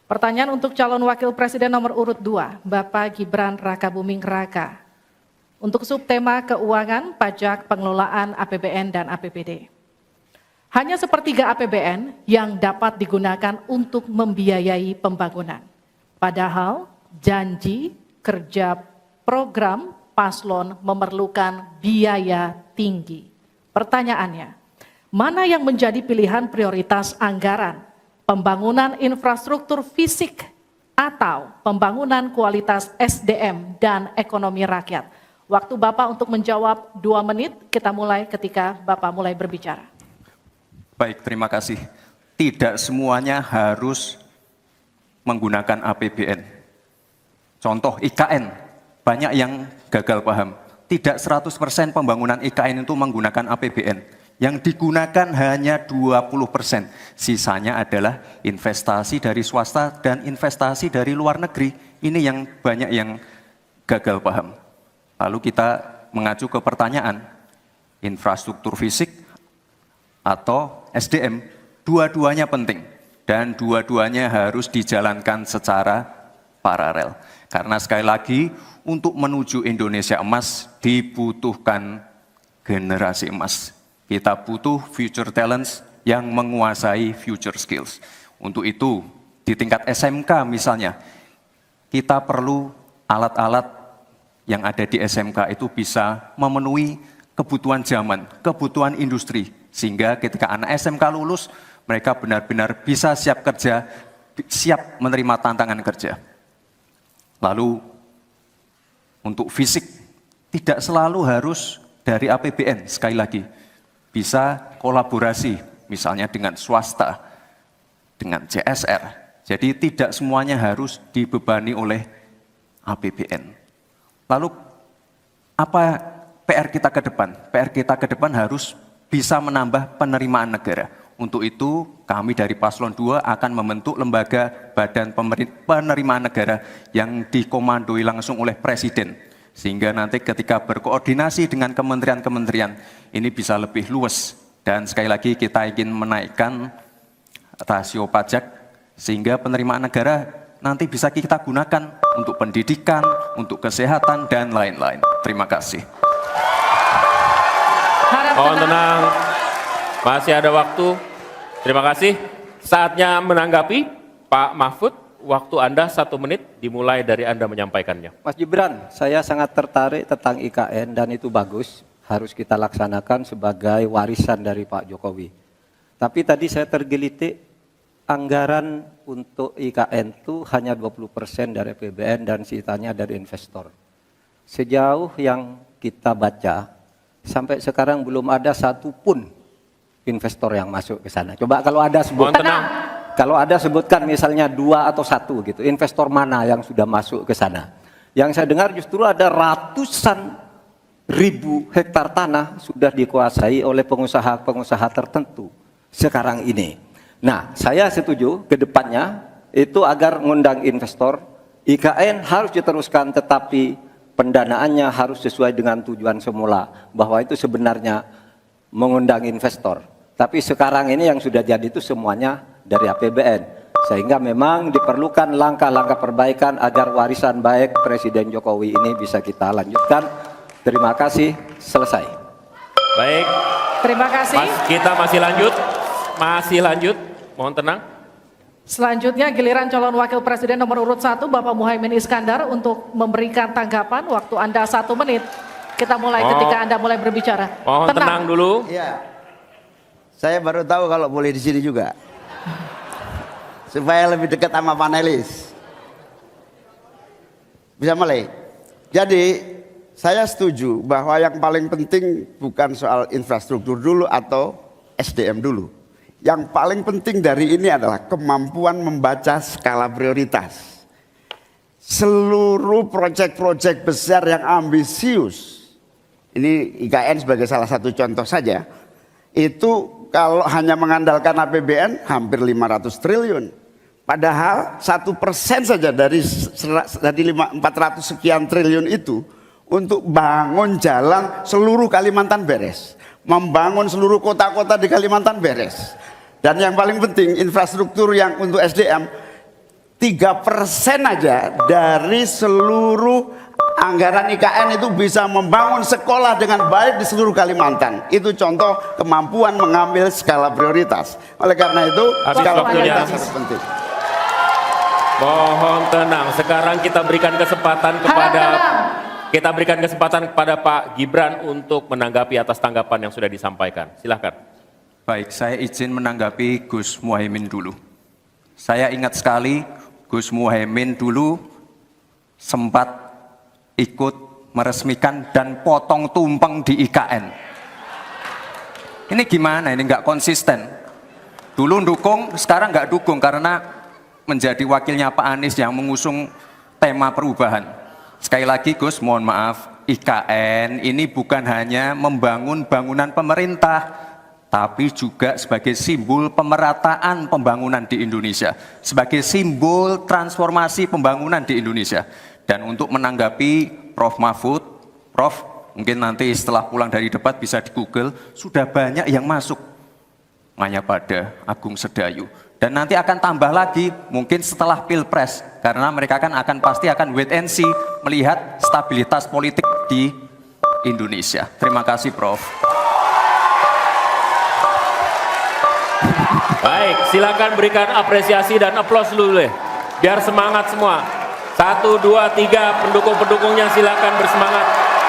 Pertanyaan untuk calon wakil presiden nomor urut 2, Bapak Gibran Rakabuming Raka. Untuk subtema keuangan, pajak, pengelolaan APBN dan APBD. Hanya sepertiga APBN yang dapat digunakan untuk membiayai pembangunan. Padahal janji kerja program paslon memerlukan biaya tinggi. Pertanyaannya, mana yang menjadi pilihan prioritas anggaran? Pembangunan infrastruktur fisik atau pembangunan kualitas SDM dan ekonomi rakyat? Waktu Bapak untuk menjawab 2 menit, kita mulai ketika Bapak mulai berbicara. Baik, terima kasih. Tidak semuanya harus menggunakan APBN. Contoh IKN. Banyak yang gagal paham. Tidak 100% pembangunan IKN itu menggunakan APBN. Yang digunakan hanya 20%. Sisanya adalah investasi dari swasta dan investasi dari luar negeri. Ini yang banyak yang gagal paham. Lalu kita mengacu ke pertanyaan, infrastruktur fisik atau SDM, dua-duanya penting. Dan dua-duanya harus dijalankan secara paralel. Karena sekali lagi, untuk menuju Indonesia emas dibutuhkan generasi emas. Kita butuh future talents yang menguasai future skills. Untuk itu, di tingkat SMK misalnya, kita perlu alat-alat yang ada di SMK itu bisa memenuhi kebutuhan zaman, kebutuhan industri. Sehingga ketika anak SMK lulus, mereka benar-benar bisa siap kerja, siap menerima tantangan kerja. Lalu untuk fisik, tidak selalu harus dari APBN, sekali lagi. Bisa kolaborasi, misalnya dengan swasta, dengan CSR. Jadi tidak semuanya harus dibebani oleh APBN. Lalu apa PR kita ke depan? PR kita ke depan harus bisa menambah penerimaan negara. Untuk itu kami dari Paslon 2 akan membentuk lembaga badan penerimaan negara yang dikomandoi langsung oleh Presiden. Sehingga nanti ketika berkoordinasi dengan kementerian-kementerian ini bisa lebih luas. Dan sekali lagi kita ingin menaikkan rasio pajak sehingga penerimaan negara nanti bisa kita gunakan untuk pendidikan, untuk kesehatan, dan lain-lain. Terima kasih. Mohon tenang, masih ada waktu. Terima kasih. Saatnya menanggapi Pak Mahfud. Waktu Anda 1 menit dimulai dari Anda menyampaikannya. Mas Gibran, saya sangat tertarik tentang IKN dan itu bagus. Harus kita laksanakan sebagai warisan dari Pak Jokowi. Tapi tadi saya tergelitik, anggaran untuk IKN itu hanya 20% dari APBN dan sisanya dari investor. Sejauh yang kita baca, sampai sekarang belum ada satupun investor yang masuk ke sana. Coba kalau ada sebutkan, kalau ada sebutkan misalnya 2 atau 1 gitu, investor mana yang sudah masuk ke sana. Yang saya dengar justru ada ratusan ribu hektar tanah sudah dikuasai oleh pengusaha-pengusaha tertentu sekarang ini. Nah, saya setuju ke depannya itu agar mengundang investor, IKN harus diteruskan tetapi pendanaannya harus sesuai dengan tujuan semula, bahwa itu sebenarnya mengundang investor. Tapi sekarang ini yang sudah jadi itu semuanya dari APBN. Sehingga memang diperlukan langkah-langkah perbaikan agar warisan baik Presiden Jokowi ini bisa kita lanjutkan. Terima kasih, selesai. Baik. Terima kasih. Kita masih lanjut. Masih lanjut. Mohon tenang. Selanjutnya giliran calon wakil presiden nomor urut 1 Bapak Muhaimin Iskandar untuk memberikan tanggapan. Waktu Anda 1 menit. Kita mulai ketika Anda mulai berbicara. Mohon tenang dulu. Iya. Saya baru tahu kalau boleh di sini juga. Supaya lebih dekat sama panelis. Bisa mulai. Jadi saya setuju bahwa yang paling penting bukan soal infrastruktur dulu atau SDM dulu. Yang paling penting dari ini adalah kemampuan membaca skala prioritas. Seluruh proyek-proyek besar yang ambisius, ini IKN sebagai salah satu contoh saja, itu kalau hanya mengandalkan APBN hampir 500 triliun. Padahal 1% saja dari 400 sekian triliun itu untuk bangun jalan seluruh Kalimantan beres. Membangun seluruh kota-kota di Kalimantan beres. Dan yang paling penting infrastruktur yang untuk SDM 3% aja dari seluruh anggaran IKN itu bisa membangun sekolah dengan baik di seluruh Kalimantan. Itu contoh kemampuan mengambil skala prioritas. Oleh karena itu skala prioritas sangat penting. Mohon tenang. Sekarang kita berikan kesempatan kepada Pak Gibran untuk menanggapi atas tanggapan yang sudah disampaikan. Silakan. Baik, saya izin menanggapi Gus Muhaimin dulu. Saya ingat sekali Gus Muhaimin dulu sempat ikut meresmikan dan potong tumpeng di IKN. Ini gimana? Ini nggak konsisten. Dulu dukung, sekarang nggak dukung karena menjadi wakilnya Pak Anies yang mengusung tema perubahan. Sekali lagi Gus, mohon maaf, IKN ini bukan hanya membangun bangunan pemerintah, tapi juga sebagai simbol pemerataan pembangunan di Indonesia, sebagai simbol transformasi pembangunan di Indonesia. Dan untuk menanggapi Prof. Mahfud, Prof, mungkin nanti setelah pulang dari debat bisa di Google, sudah banyak yang masuk Mayapada, Agung Sedayu. Dan nanti akan tambah lagi mungkin setelah Pilpres, karena mereka pasti akan wait and see melihat stabilitas politik di Indonesia. Terima kasih Prof. Baik, silakan berikan apresiasi dan aplaus dulu deh. Biar semangat semua. 1, 2, 3 pendukung-pendukungnya silakan bersemangat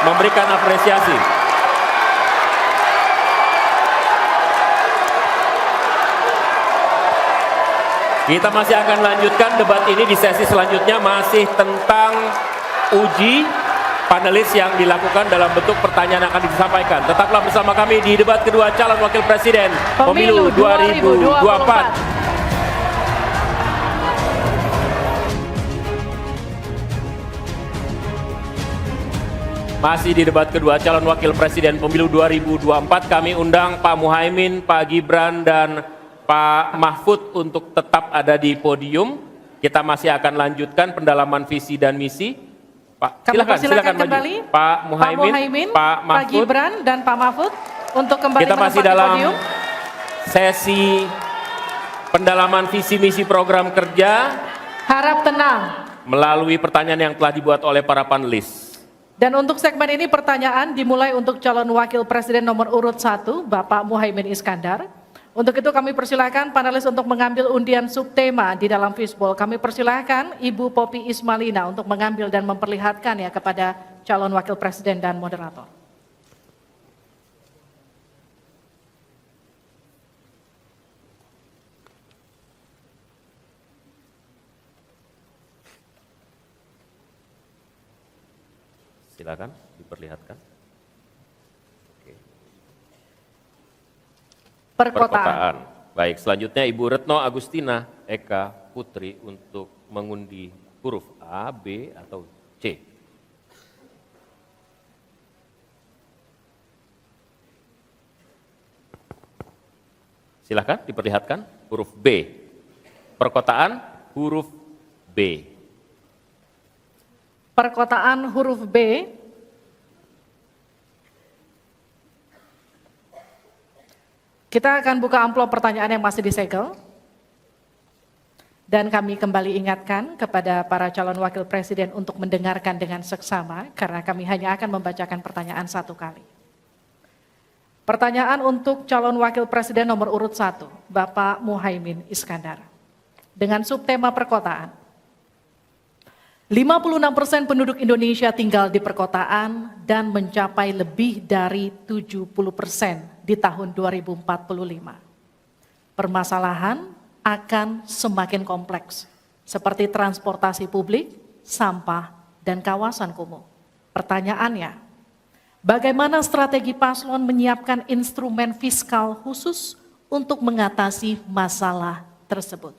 memberikan apresiasi. Kita masih akan lanjutkan debat ini di sesi selanjutnya, masih tentang uji panelis yang dilakukan dalam bentuk pertanyaan yang akan disampaikan. Tetaplah bersama kami di debat kedua calon wakil presiden pemilu 2024. Masih di debat kedua calon wakil presiden pemilu 2024, kami undang Pak Muhaimin, Pak Gibran, dan Pak Mahfud untuk tetap ada di podium. Kita masih akan lanjutkan pendalaman visi dan misi. Pak, silakan maju. kembali. Pak Muhaimin, Pak Mahfud, Pak Gibran, dan Pak Mahfud untuk kembali kita masih menempati dalam podium. sesi pendalaman visi misi program kerja. Harap tenang. Melalui pertanyaan yang telah dibuat oleh para panelis. Dan untuk segmen ini pertanyaan dimulai untuk calon wakil presiden nomor urut 1, Bapak Muhaimin Iskandar. Untuk itu kami persilahkan panelis untuk mengambil undian subtema di dalam fishbowl. Kami persilahkan Ibu Poppy Ismalina untuk mengambil dan memperlihatkan ya kepada calon wakil presiden dan moderator. Silakan diperlihatkan. Oke. Perkotaan. Baik, selanjutnya Ibu Retno Agustina Eka Putri untuk mengundi huruf A, B, atau C. Silakan diperlihatkan huruf B. Perkotaan huruf B. Perkotaan huruf B. Kita akan buka amplop pertanyaan yang masih disegel. Dan kami kembali ingatkan kepada para calon wakil presiden untuk mendengarkan dengan seksama, karena kami hanya akan membacakan pertanyaan satu kali. Pertanyaan untuk calon wakil presiden nomor urut 1, Bapak Muhaimin Iskandar. Dengan subtema perkotaan. 56% penduduk Indonesia tinggal di perkotaan dan mencapai lebih dari 70% di tahun 2045. Permasalahan akan semakin kompleks, seperti transportasi publik, sampah, dan kawasan kumuh. Pertanyaannya, bagaimana strategi paslon menyiapkan instrumen fiskal khusus untuk mengatasi masalah tersebut?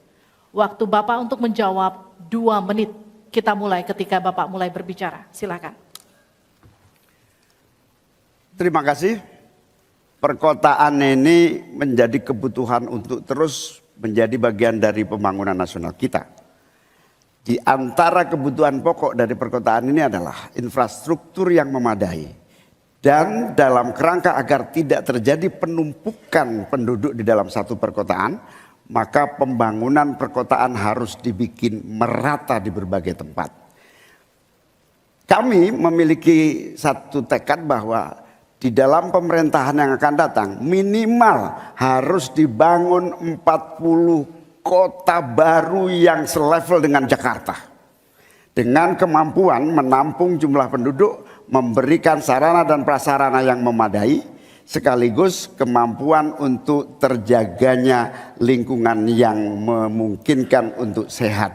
Waktu Bapak untuk menjawab 2 menit. Kita mulai ketika Bapak mulai berbicara. Silakan. Terima kasih. Perkotaan ini menjadi kebutuhan untuk terus menjadi bagian dari pembangunan nasional kita. Di antara kebutuhan pokok dari perkotaan ini adalah infrastruktur yang memadai. Dan dalam kerangka agar tidak terjadi penumpukan penduduk di dalam satu perkotaan, maka pembangunan perkotaan harus dibikin merata di berbagai tempat. Kami memiliki satu tekad bahwa di dalam pemerintahan yang akan datang minimal harus dibangun 40 kota baru yang selevel dengan Jakarta. Dengan kemampuan menampung jumlah penduduk, memberikan sarana dan prasarana yang memadai, sekaligus kemampuan untuk terjaganya lingkungan yang memungkinkan untuk sehat,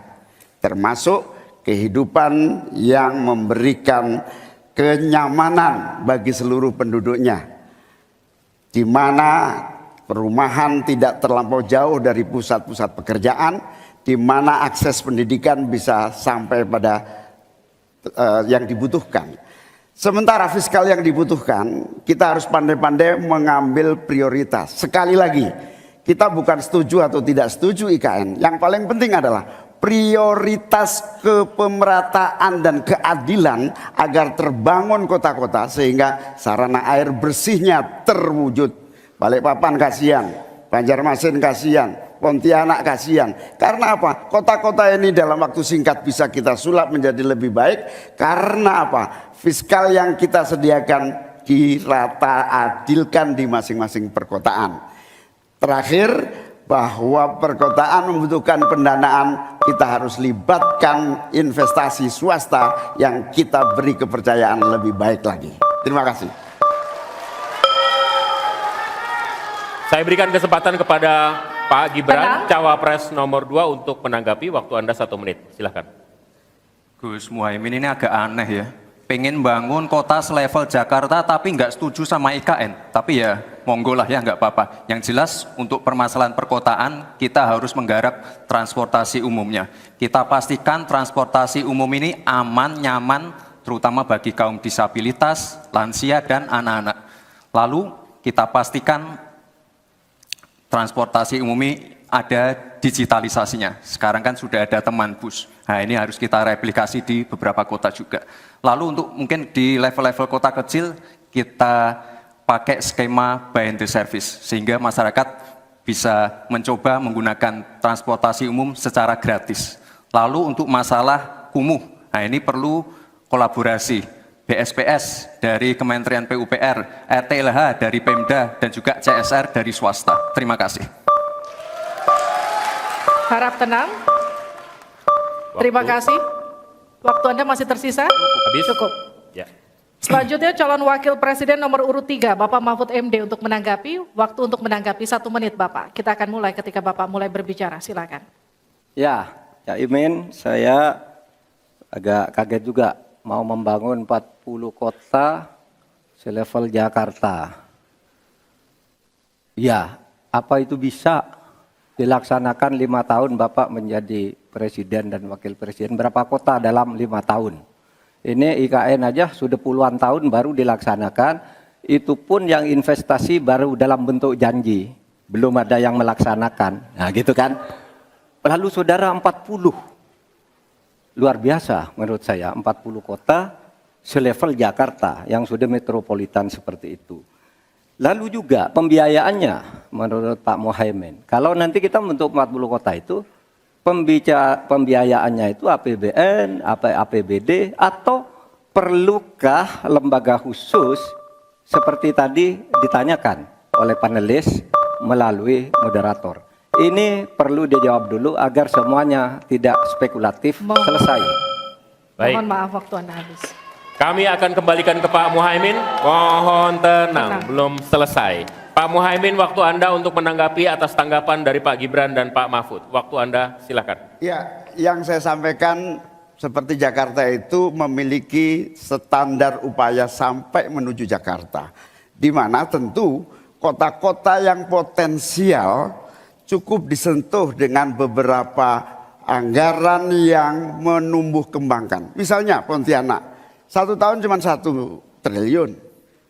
termasuk kehidupan yang memberikan kenyamanan bagi seluruh penduduknya, di mana perumahan tidak terlampau jauh dari pusat-pusat pekerjaan, di mana akses pendidikan bisa sampai pada yang dibutuhkan. Sementara fiskal yang dibutuhkan, kita harus pandai-pandai mengambil prioritas. Sekali lagi, kita bukan setuju atau tidak setuju IKN. Yang paling penting adalah prioritas kepemerataan dan keadilan agar terbangun kota-kota sehingga sarana air bersihnya terwujud. Balikpapan kasihan, Banjarmasin kasihan, Pontianak kasihan. Karena apa? Kota-kota ini dalam waktu singkat bisa kita sulap menjadi lebih baik. Karena apa? Fiskal yang kita sediakan dirata adilkan di masing-masing perkotaan. Terakhir, bahwa perkotaan membutuhkan pendanaan, kita harus libatkan investasi swasta yang kita beri kepercayaan lebih baik lagi. Terima kasih. Saya berikan kesempatan kepada Pak Gibran, Tenang. Cawapres nomor 2 untuk menanggapi, waktu Anda 1 menit. Silahkan. Gus Muhaimin ini agak aneh ya. Pengen bangun kota selevel Jakarta tapi nggak setuju sama IKN. Tapi ya monggo lah ya, nggak apa-apa. Yang jelas untuk permasalahan perkotaan kita harus menggarap transportasi umumnya. Kita pastikan transportasi umum ini aman, nyaman, terutama bagi kaum disabilitas, lansia, dan anak-anak. Lalu kita pastikan transportasi umum ini ada digitalisasinya. Sekarang kan sudah ada teman bus. Nah ini harus kita replikasi di beberapa kota juga. Lalu untuk mungkin di level-level kota kecil kita pakai skema buy and the service sehingga masyarakat bisa mencoba menggunakan transportasi umum secara gratis. Lalu untuk masalah kumuh, nah ini perlu kolaborasi BSPS dari Kementerian PUPR, RTLH dari Pemda dan juga CSR dari swasta. Terima kasih. Harap tenang. Terima kasih. Waktu Anda masih tersisa? Habis? Cukup. Ya. Selanjutnya calon wakil presiden nomor urut 3, Bapak Mahfud MD untuk menanggapi. Waktu untuk menanggapi 1 menit Bapak. Kita akan mulai ketika Bapak mulai berbicara. Silakan. Ya, Cak Imin, saya agak kaget juga mau membangun 40 kota selevel Jakarta. Ya, apa itu bisa dilaksanakan 5 tahun Bapak menjadi presiden dan wakil presiden? Berapa kota dalam 5 tahun? Ini IKN aja sudah puluhan tahun baru dilaksanakan, itu pun yang investasi baru dalam bentuk janji, belum ada yang melaksanakan. Nah gitu kan. Lalu saudara 40, luar biasa menurut saya, 40 kota selevel Jakarta yang sudah metropolitan seperti itu. Lalu juga pembiayaannya menurut Pak Muhaimin, kalau nanti kita membentuk 40 kota itu, pembiayaannya itu APBN, APBD, atau perlukah lembaga khusus seperti tadi ditanyakan oleh panelis melalui moderator. Ini perlu dijawab dulu agar semuanya tidak spekulatif. Selesai. Baik. Mohon maaf waktu Anda habis. Kami akan kembalikan ke Pak Muhaimin. Mohon tenang, belum selesai. Pak Muhaimin, waktu Anda untuk menanggapi atas tanggapan dari Pak Gibran dan Pak Mahfud. Waktu Anda, silakan. Ya, yang saya sampaikan seperti Jakarta itu memiliki standar upaya sampai menuju Jakarta. Di mana tentu kota-kota yang potensial cukup disentuh dengan beberapa anggaran yang menumbuh kembangkan. Misalnya Pontianak, 1 tahun cuma 1 triliun.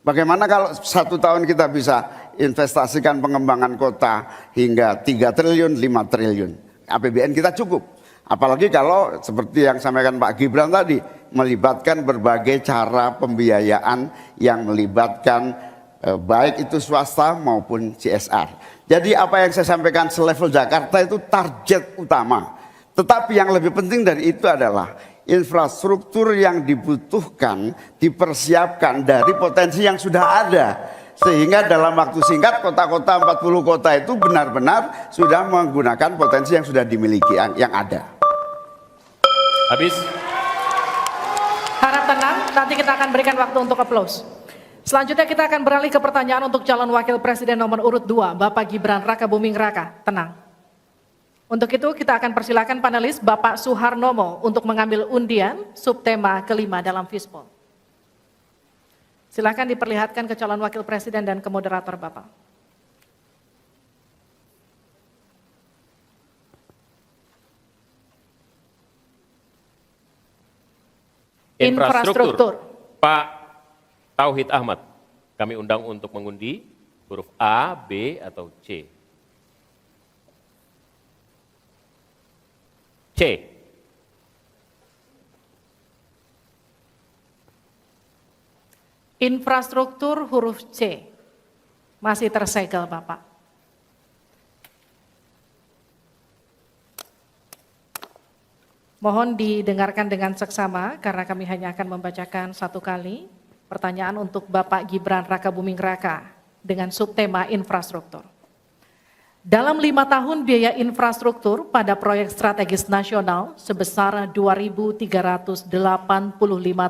Bagaimana kalau 1 tahun kita bisa investasikan pengembangan kota hingga 3 triliun, 5 triliun. APBN kita cukup. Apalagi kalau seperti yang sampaikan Pak Gibran tadi, melibatkan berbagai cara pembiayaan yang melibatkan baik itu swasta maupun CSR. Jadi apa yang saya sampaikan selevel Jakarta itu target utama. Tetapi yang lebih penting dari itu adalah infrastruktur yang dibutuhkan dipersiapkan dari potensi yang sudah ada. Sehingga dalam waktu singkat kota-kota 40 kota itu benar-benar sudah menggunakan potensi yang sudah dimiliki yang ada. Habis. Harap tenang, nanti kita akan berikan waktu untuk aplaus. Selanjutnya kita akan beralih ke pertanyaan untuk calon wakil presiden nomor urut 2, Bapak Gibran Rakabuming Raka. Tenang. Untuk itu kita akan persilakan panelis Bapak Suharnomo untuk mengambil undian subtema kelima dalam Fishbowl. Silakan diperlihatkan ke calon wakil presiden dan ke moderator Bapak. Infrastruktur. Pak Tauhid Ahmad, kami undang untuk mengundi huruf A, B, atau C. C. Infrastruktur huruf C. Masih tersegel Bapak. Mohon didengarkan dengan seksama karena kami hanya akan membacakan 1 kali. Pertanyaan untuk Bapak Gibran Rakabuming Raka dengan subtema infrastruktur. Dalam 5 tahun biaya infrastruktur pada proyek strategis nasional sebesar 2.385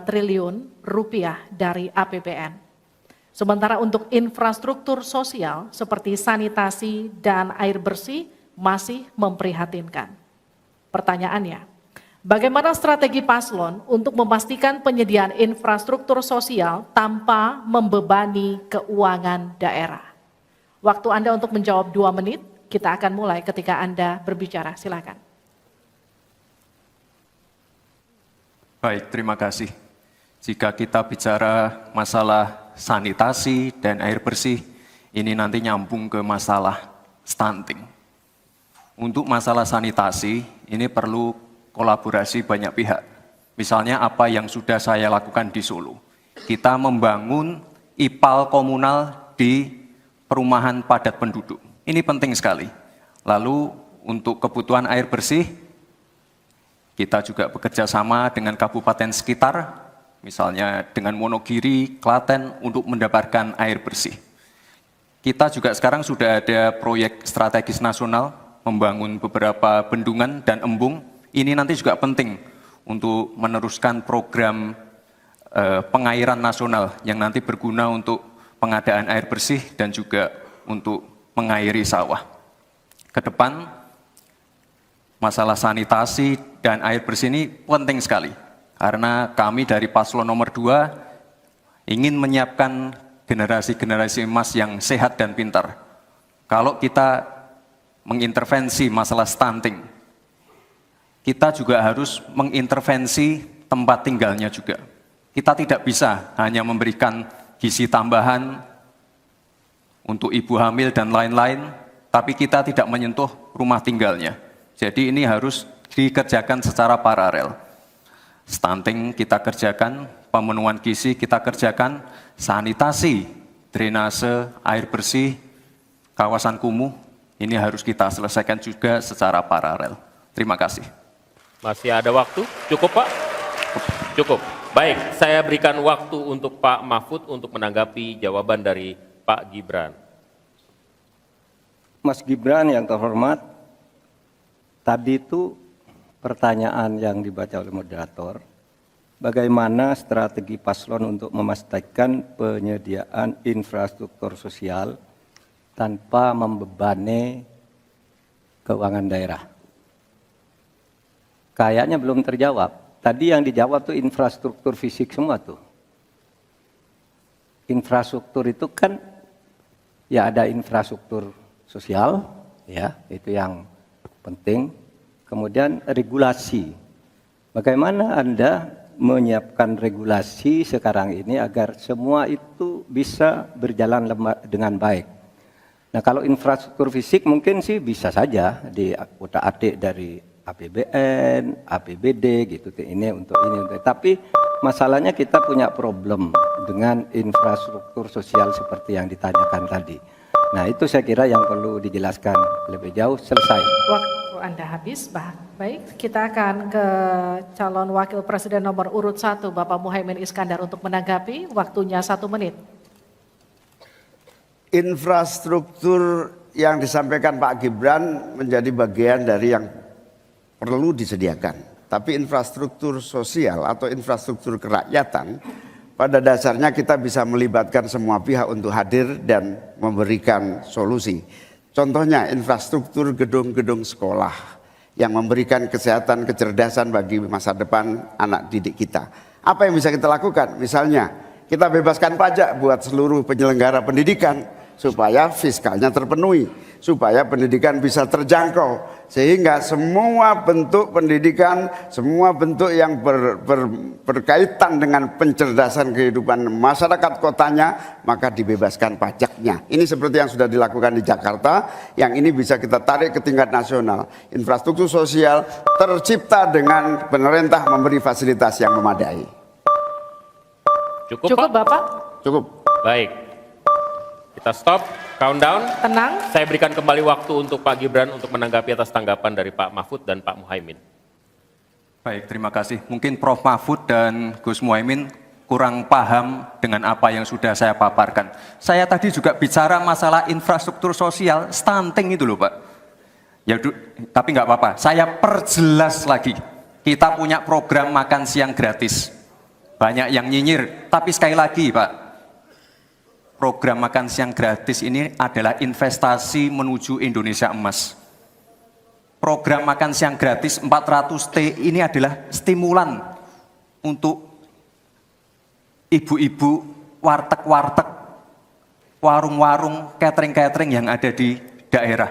triliun rupiah dari APBN. Sementara untuk infrastruktur sosial seperti sanitasi dan air bersih masih memprihatinkan. Pertanyaannya, bagaimana strategi paslon untuk memastikan penyediaan infrastruktur sosial tanpa membebani keuangan daerah? Waktu Anda untuk menjawab 2 menit, kita akan mulai ketika Anda berbicara. Silakan. Baik, terima kasih. Jika kita bicara masalah sanitasi dan air bersih, ini nanti nyambung ke masalah stunting. Untuk masalah sanitasi, ini perlu kolaborasi banyak pihak. Misalnya apa yang sudah saya lakukan di Solo. Kita membangun IPAL komunal di perumahan padat penduduk. Ini penting sekali. Lalu untuk kebutuhan air bersih, kita juga bekerja sama dengan kabupaten sekitar, misalnya dengan Wonogiri, Klaten, untuk mendapatkan air bersih. Kita juga sekarang sudah ada proyek strategis nasional, membangun beberapa bendungan dan embung. Ini nanti juga penting untuk meneruskan program pengairan nasional yang nanti berguna untuk pengadaan air bersih dan juga untuk mengairi sawah. Ke depan, masalah sanitasi dan air bersih ini penting sekali. Karena kami dari paslon nomor 2 ingin menyiapkan generasi-generasi emas yang sehat dan pintar. Kalau kita mengintervensi masalah stunting, kita juga harus mengintervensi tempat tinggalnya juga. Kita tidak bisa hanya memberikan gizi tambahan untuk ibu hamil dan lain-lain, tapi kita tidak menyentuh rumah tinggalnya. Jadi ini harus dikerjakan secara paralel. Stunting kita kerjakan, pemenuhan gizi kita kerjakan, sanitasi, drainase, air bersih, kawasan kumuh, ini harus kita selesaikan juga secara paralel. Terima kasih. Masih ada waktu? Cukup Pak? Cukup. Baik, saya berikan waktu untuk Pak Mahfud untuk menanggapi jawaban dari Pak Gibran. Mas Gibran yang terhormat, tadi itu pertanyaan yang dibaca oleh moderator, bagaimana strategi paslon untuk memastikan penyediaan infrastruktur sosial tanpa membebani keuangan daerah. Kayaknya belum terjawab. Tadi yang dijawab tuh infrastruktur fisik semua tuh. Infrastruktur itu kan ya ada infrastruktur sosial, ya itu yang penting. Kemudian regulasi. Bagaimana Anda menyiapkan regulasi sekarang ini agar semua itu bisa berjalan dengan baik. Nah kalau infrastruktur fisik mungkin sih bisa saja di kota adik dari APBN, APBD gitu ini untuk ini. Tapi masalahnya kita punya problem dengan infrastruktur sosial seperti yang ditanyakan tadi. Nah itu saya kira yang perlu dijelaskan lebih jauh. Selesai. Waktu Anda habis, baik kita akan ke calon wakil presiden nomor urut 1 Bapak Muhaimin Iskandar untuk menanggapi, waktunya 1 menit. Infrastruktur yang disampaikan Pak Gibran menjadi bagian dari yang perlu disediakan. Tapi infrastruktur sosial atau infrastruktur kerakyatan, pada dasarnya kita bisa melibatkan semua pihak untuk hadir dan memberikan solusi. Contohnya infrastruktur gedung-gedung sekolah yang memberikan kesehatan, kecerdasan bagi masa depan anak didik kita. Apa yang bisa kita lakukan? Misalnya kita bebaskan pajak buat seluruh penyelenggara pendidikan supaya fiskalnya terpenuhi, supaya pendidikan bisa terjangkau, sehingga semua bentuk pendidikan, semua bentuk yang berkaitan dengan pencerdasan kehidupan masyarakat kotanya, maka dibebaskan pajaknya. Ini seperti yang sudah dilakukan di Jakarta, yang ini bisa kita tarik ke tingkat nasional. Infrastruktur sosial tercipta dengan pemerintah memberi fasilitas yang memadai. Cukup Bapak? Cukup. Baik. Kita stop, countdown. Tenang. Saya berikan kembali waktu untuk Pak Gibran untuk menanggapi atas tanggapan dari Pak Mahfud dan Pak Muhaimin. Baik, terima kasih. Mungkin Prof. Mahfud dan Gus Muhaimin kurang paham dengan apa yang sudah saya paparkan. Saya tadi juga bicara masalah infrastruktur sosial, stunting itu loh Pak. Ya, tapi nggak apa-apa, saya perjelas lagi. Kita punya program makan siang gratis. Banyak yang nyinyir, tapi sekali lagi Pak, program makan siang gratis ini adalah investasi menuju Indonesia emas. program makan siang gratis 400T ini adalah stimulan untuk ibu-ibu, warteg-warteg, warung-warung, catering-catering yang ada di daerah.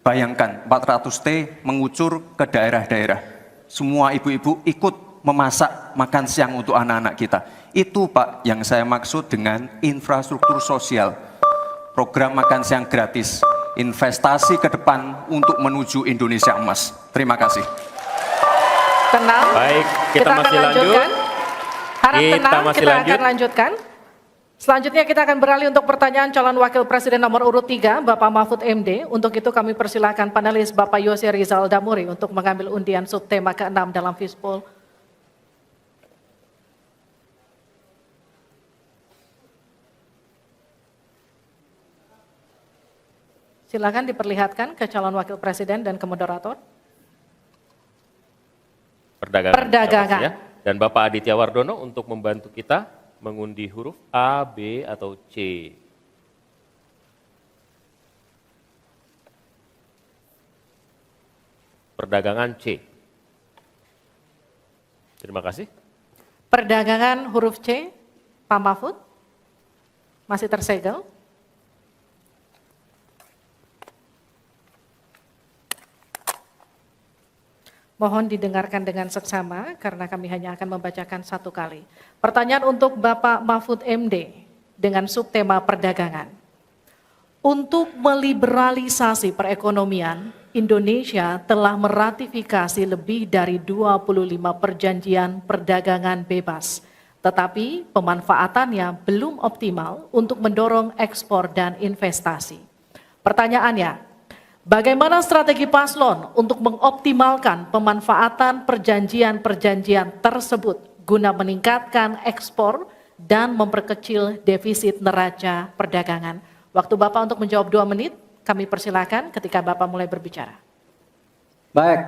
Bayangkan 400T mengucur ke daerah-daerah. Semua ibu-ibu ikut memasak makan siang untuk anak-anak kita. Itu Pak yang saya maksud dengan infrastruktur sosial. Program makan siang gratis, investasi ke depan untuk menuju Indonesia emas. Terima kasih. Tenang. Baik, kita akan masih lanjut. lanjutkan. Harap Kita tenang, masih kita lanjut. akan lanjutkan. Selanjutnya kita akan beralih untuk pertanyaan calon wakil presiden nomor urut 3, Bapak Mahfud MD. Untuk itu kami persilakan panelis Bapak Yose Rizal Damuri untuk mengambil undian subtema ke-6 dalam Fishbowl. Silakan diperlihatkan ke calon wakil presiden dan ke moderator. Perdagangan. Ya. Dan Bapak Aditya Wardono untuk membantu kita mengundi huruf A, B, atau C. Perdagangan C. Terima kasih. Perdagangan huruf C, Pak Mahfud. Masih tersegel. Mohon didengarkan dengan seksama karena kami hanya akan membacakan satu kali. Pertanyaan untuk Bapak Mahfud MD dengan subtema perdagangan. Untuk meliberalisasi perekonomian, Indonesia telah meratifikasi lebih dari 25 perjanjian perdagangan bebas. Tetapi pemanfaatannya belum optimal untuk mendorong ekspor dan investasi. Pertanyaannya, bagaimana strategi paslon untuk mengoptimalkan pemanfaatan perjanjian-perjanjian tersebut guna meningkatkan ekspor dan memperkecil defisit neraca perdagangan? Waktu Bapak untuk menjawab 2 menit, kami persilakan ketika Bapak mulai berbicara. Baik,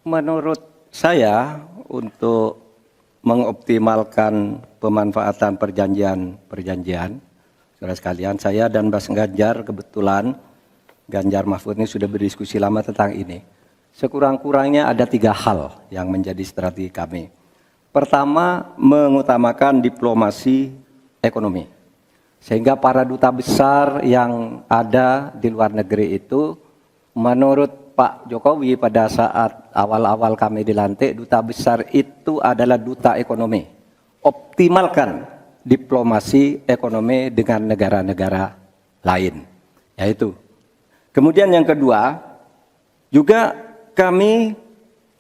menurut saya untuk mengoptimalkan pemanfaatan perjanjian-perjanjian, saudara sekalian, saya dan Mas Ganjar kebetulan Ganjar Mahfud ini sudah berdiskusi lama tentang ini. Sekurang-kurangnya ada 3 hal yang menjadi strategi kami. Pertama, mengutamakan diplomasi ekonomi. Sehingga para duta besar yang ada di luar negeri itu, menurut Pak Jokowi pada saat awal-awal kami dilantik, duta besar itu adalah duta ekonomi. Optimalkan diplomasi ekonomi dengan negara-negara lain. Yaitu. Kemudian yang kedua, juga kami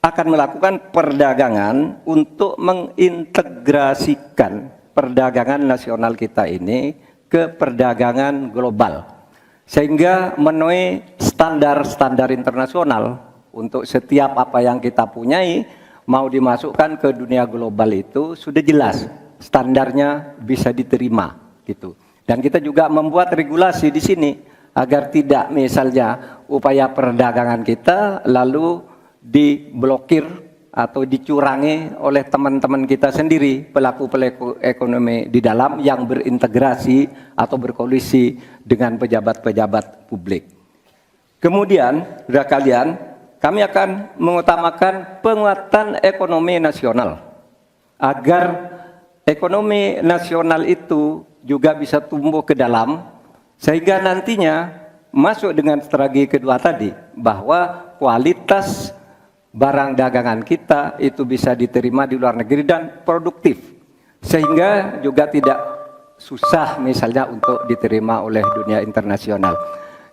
akan melakukan perdagangan untuk mengintegrasikan perdagangan nasional kita ini ke perdagangan global. Sehingga memenuhi standar-standar internasional untuk setiap apa yang kita punyai mau dimasukkan ke dunia global itu sudah jelas. Standarnya bisa diterima gitu. Dan kita juga membuat regulasi di sini agar tidak misalnya upaya perdagangan kita lalu diblokir atau dicurangi oleh teman-teman kita sendiri, pelaku-pelaku ekonomi di dalam yang berintegrasi atau berkoalisi dengan pejabat-pejabat publik. Kemudian, saudara kalian, kami akan mengutamakan penguatan ekonomi nasional agar ekonomi nasional itu juga bisa tumbuh ke dalam sehingga nantinya masuk dengan strategi kedua tadi bahwa kualitas barang dagangan kita itu bisa diterima di luar negeri dan produktif sehingga juga tidak susah misalnya untuk diterima oleh dunia internasional.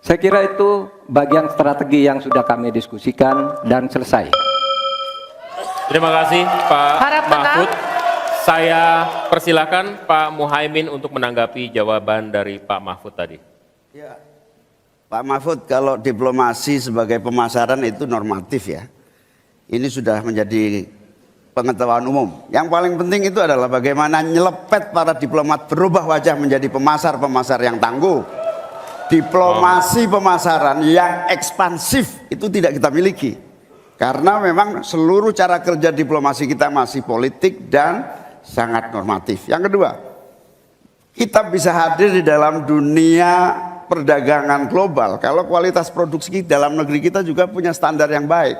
Saya kira itu bagian strategi yang sudah kami diskusikan dan selesai. Terima kasih Pak Harap tenang. Mahfud. Saya persilakan Pak Muhaimin untuk menanggapi jawaban dari Pak Mahfud tadi. Ya, Pak Mahfud, kalau diplomasi sebagai pemasaran itu normatif ya. Ini sudah menjadi pengetahuan umum. Yang paling penting itu adalah bagaimana nyelepet para diplomat berubah wajah menjadi pemasar-pemasar yang tangguh. Diplomasi pemasaran yang ekspansif itu tidak kita miliki. Karena memang seluruh cara kerja diplomasi kita masih politik dan sangat normatif. Yang kedua, kita bisa hadir di dalam dunia perdagangan global, kalau kualitas produksi dalam negeri kita juga punya standar yang baik.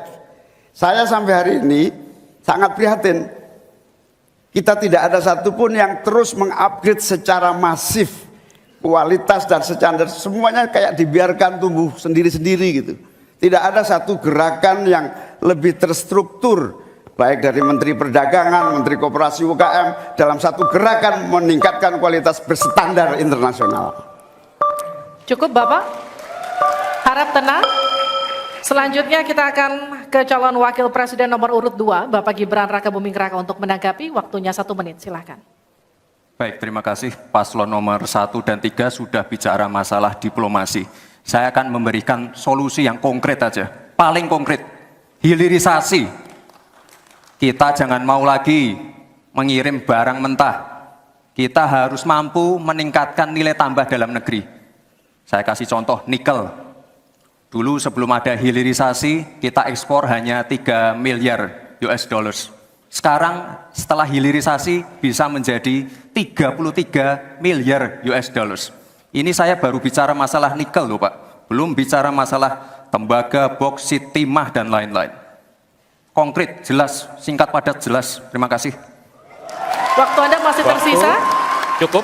Saya sampai hari ini sangat prihatin. Kita tidak ada satupun yang terus mengupgrade secara masif kualitas dan standar. Semuanya kayak dibiarkan tumbuh sendiri-sendiri gitu. Tidak ada satu gerakan yang lebih terstruktur, baik dari Menteri Perdagangan, Menteri Koperasi UKM, dalam satu gerakan meningkatkan kualitas berstandar internasional. Cukup Bapak? Harap tenang. Selanjutnya kita akan ke calon wakil presiden nomor urut 2, Bapak Gibran Raka Buming Raka untuk menanggapi. Waktunya 1 menit, silahkan. Baik, terima kasih. Paslon nomor 1 dan 3 sudah bicara masalah diplomasi. Saya akan memberikan solusi yang konkret aja, paling konkret. Hilirisasi. Kita jangan mau lagi mengirim barang mentah. Kita harus mampu meningkatkan nilai tambah dalam negeri. Saya kasih contoh nikel. Dulu sebelum ada hilirisasi, kita ekspor hanya 3 miliar US dollars. Sekarang setelah hilirisasi bisa menjadi 33 miliar US dollars. Ini saya baru bicara masalah nikel loh Pak. Belum bicara masalah tembaga, boksit, timah, dan lain-lain. Konkret, jelas, singkat, padat, jelas. Terima kasih. Waktu Anda masih tersisa? Cukup?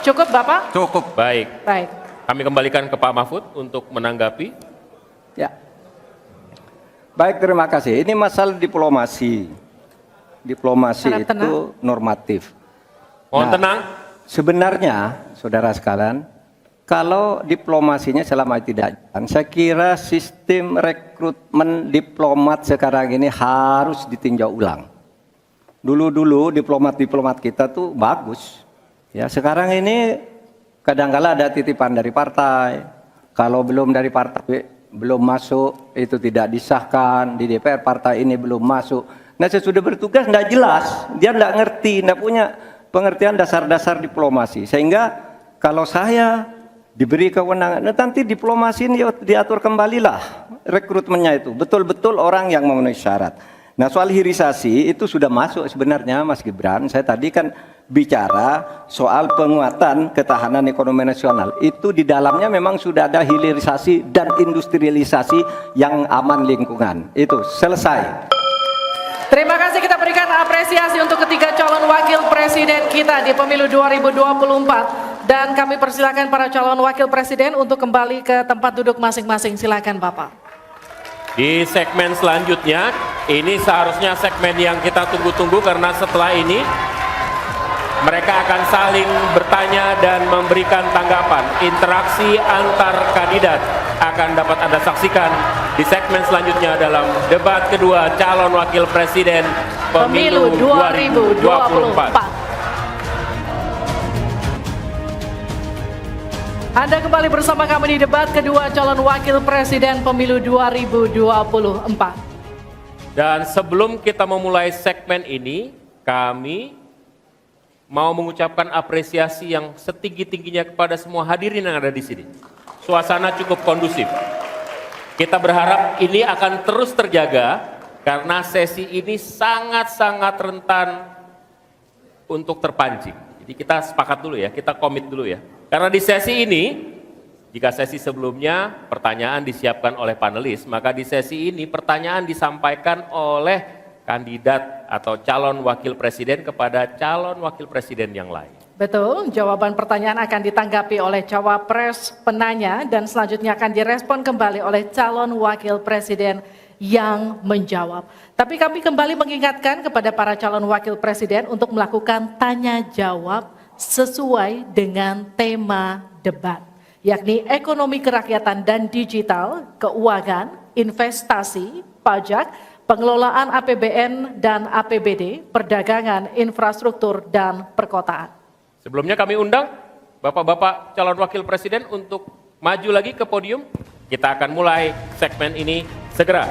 Cukup Bapak? Cukup. Baik. Baik. Kami kembalikan ke Pak Mahfud untuk menanggapi. Ya. Baik, terima kasih. Ini masalah diplomasi. Diplomasi Harap itu tenang. normatif. Mohon Nah, tenang. Sebenarnya, saudara sekalian, kalau diplomasinya selama tidak jalan, saya kira sistem rekrutmen diplomat sekarang ini harus ditinjau ulang. Dulu-dulu diplomat-diplomat kita tuh bagus. Ya, sekarang ini kadang-kala ada titipan dari partai. Kalau belum dari partai belum masuk, itu tidak disahkan. Di DPR partai ini belum masuk. Nah, sesudah bertugas tidak jelas. Dia tidak ngerti, tidak punya pengertian dasar-dasar diplomasi. Sehingga kalau saya diberi kewenangan, nanti diplomasi ini diatur kembalilah rekrutmennya itu. Betul-betul orang yang memenuhi syarat. Nah, soal hilirisasi itu sudah masuk sebenarnya Mas Gibran. Saya tadi kan bicara soal penguatan ketahanan ekonomi nasional. Itu di dalamnya memang sudah ada hilirisasi dan industrialisasi yang aman lingkungan. Itu selesai. Terima kasih, kita berikan apresiasi untuk ketiga calon wakil presiden kita di pemilu 2024. Dan kami persilakan para calon wakil presiden untuk kembali ke tempat duduk masing-masing. Silakan Bapak. Di segmen selanjutnya, ini seharusnya segmen yang kita tunggu-tunggu karena setelah ini mereka akan saling bertanya dan memberikan tanggapan. Interaksi antar kandidat akan dapat Anda saksikan di segmen selanjutnya dalam debat kedua calon wakil presiden pemilu 2024. Anda kembali bersama kami di debat kedua calon wakil presiden pemilu 2024. Dan sebelum kita memulai segmen ini, kami mau mengucapkan apresiasi yang setinggi-tingginya kepada semua hadirin yang ada di sini. Suasana cukup kondusif. Kita berharap ini akan terus terjaga karena sesi ini sangat-sangat rentan untuk terpancing. Jadi kita sepakat dulu ya, kita komit dulu ya. Karena di sesi ini, jika sesi sebelumnya pertanyaan disiapkan oleh panelis, maka di sesi ini pertanyaan disampaikan oleh kandidat atau calon wakil presiden kepada calon wakil presiden yang lain. Betul, jawaban pertanyaan akan ditanggapi oleh cawapres penanya dan selanjutnya akan direspon kembali oleh calon wakil presiden yang menjawab. Tapi kami kembali mengingatkan kepada para calon wakil presiden untuk melakukan tanya jawab sesuai dengan tema debat, yakni ekonomi kerakyatan dan digital, keuangan, investasi, pajak, pengelolaan APBN dan APBD, perdagangan, infrastruktur, dan perkotaan. Sebelumnya kami undang Bapak-Bapak calon wakil presiden untuk maju lagi ke podium. Kita akan mulai segmen ini segera.